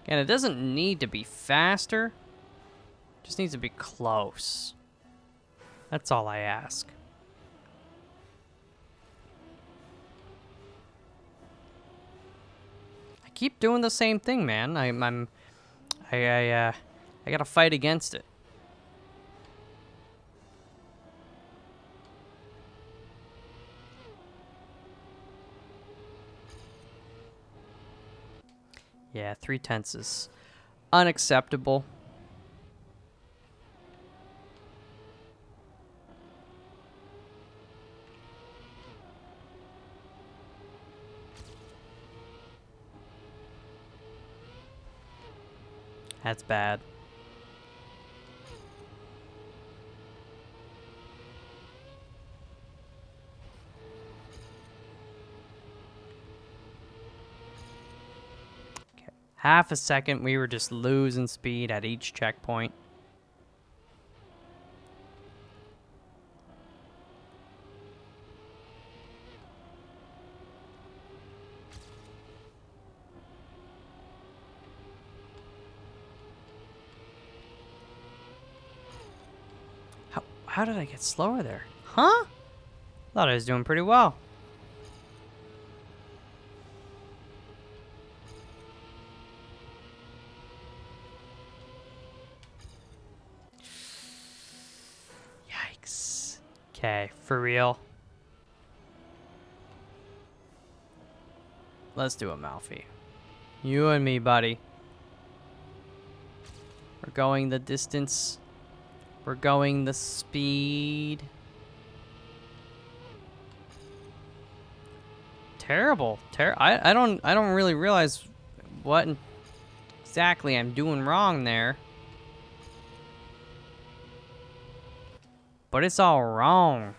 And it doesn't need to be faster. It just needs to be close. That's all I ask. I keep doing the same thing, man. I gotta fight against it. Yeah, 3/10 is unacceptable. That's bad. Half a second, we were just losing speed at each checkpoint. How did I get slower there? Huh? Thought I was doing pretty well. Yikes. Okay, for real. Let's do a Malfi. You and me, buddy. We're going the distance. We're going the speed. Terrible. I don't really realize what exactly I'm doing wrong there. But it's all wrong.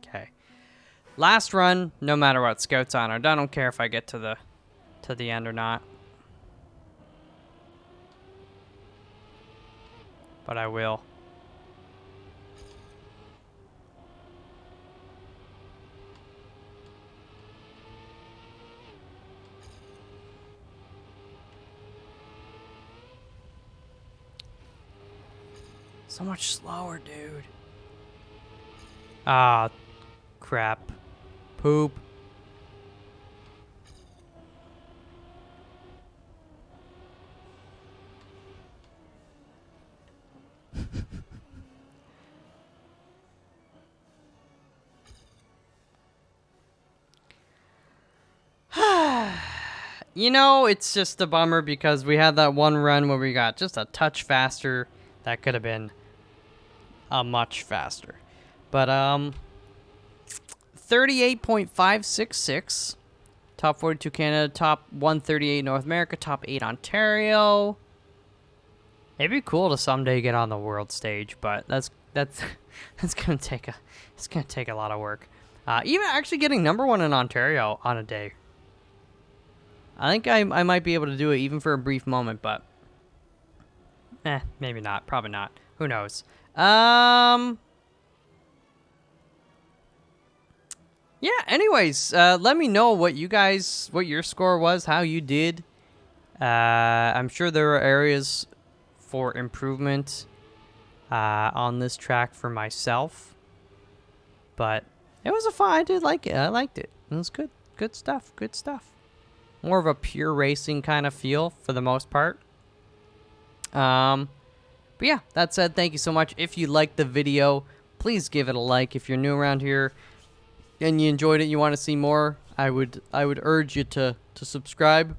Okay. Last run, no matter what, Scout's honored. I don't care if I get to the end or not. But I will. So much slower, dude. Ah, crap. Poop. You know, it's just a bummer because we had that one run where we got just a touch faster. That could have been a much faster. But 38.566. Top 42 Canada, top 138 North America, top 8 Ontario. It'd be cool to someday get on the world stage, but that's gonna take a lot of work. Even actually getting #1 in Ontario on a day. I think I might be able to do it even for a brief moment, but maybe not. Probably not. Who knows? Yeah, anyways, let me know what your score was, how you did. I'm sure there are areas for improvement on this track for myself. But it was I did like it. I liked it. It was good. Good stuff. Good stuff. More of a pure racing kind of feel for the most part. But yeah, that said, thank you so much. If you liked the video, please give it a like. If you're new around here and you enjoyed it, you want to see more, I would urge you to subscribe.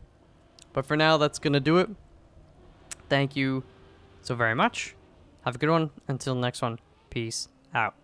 But for now, that's gonna do it. Thank you so very much. Have a good one. Until next one. Peace out.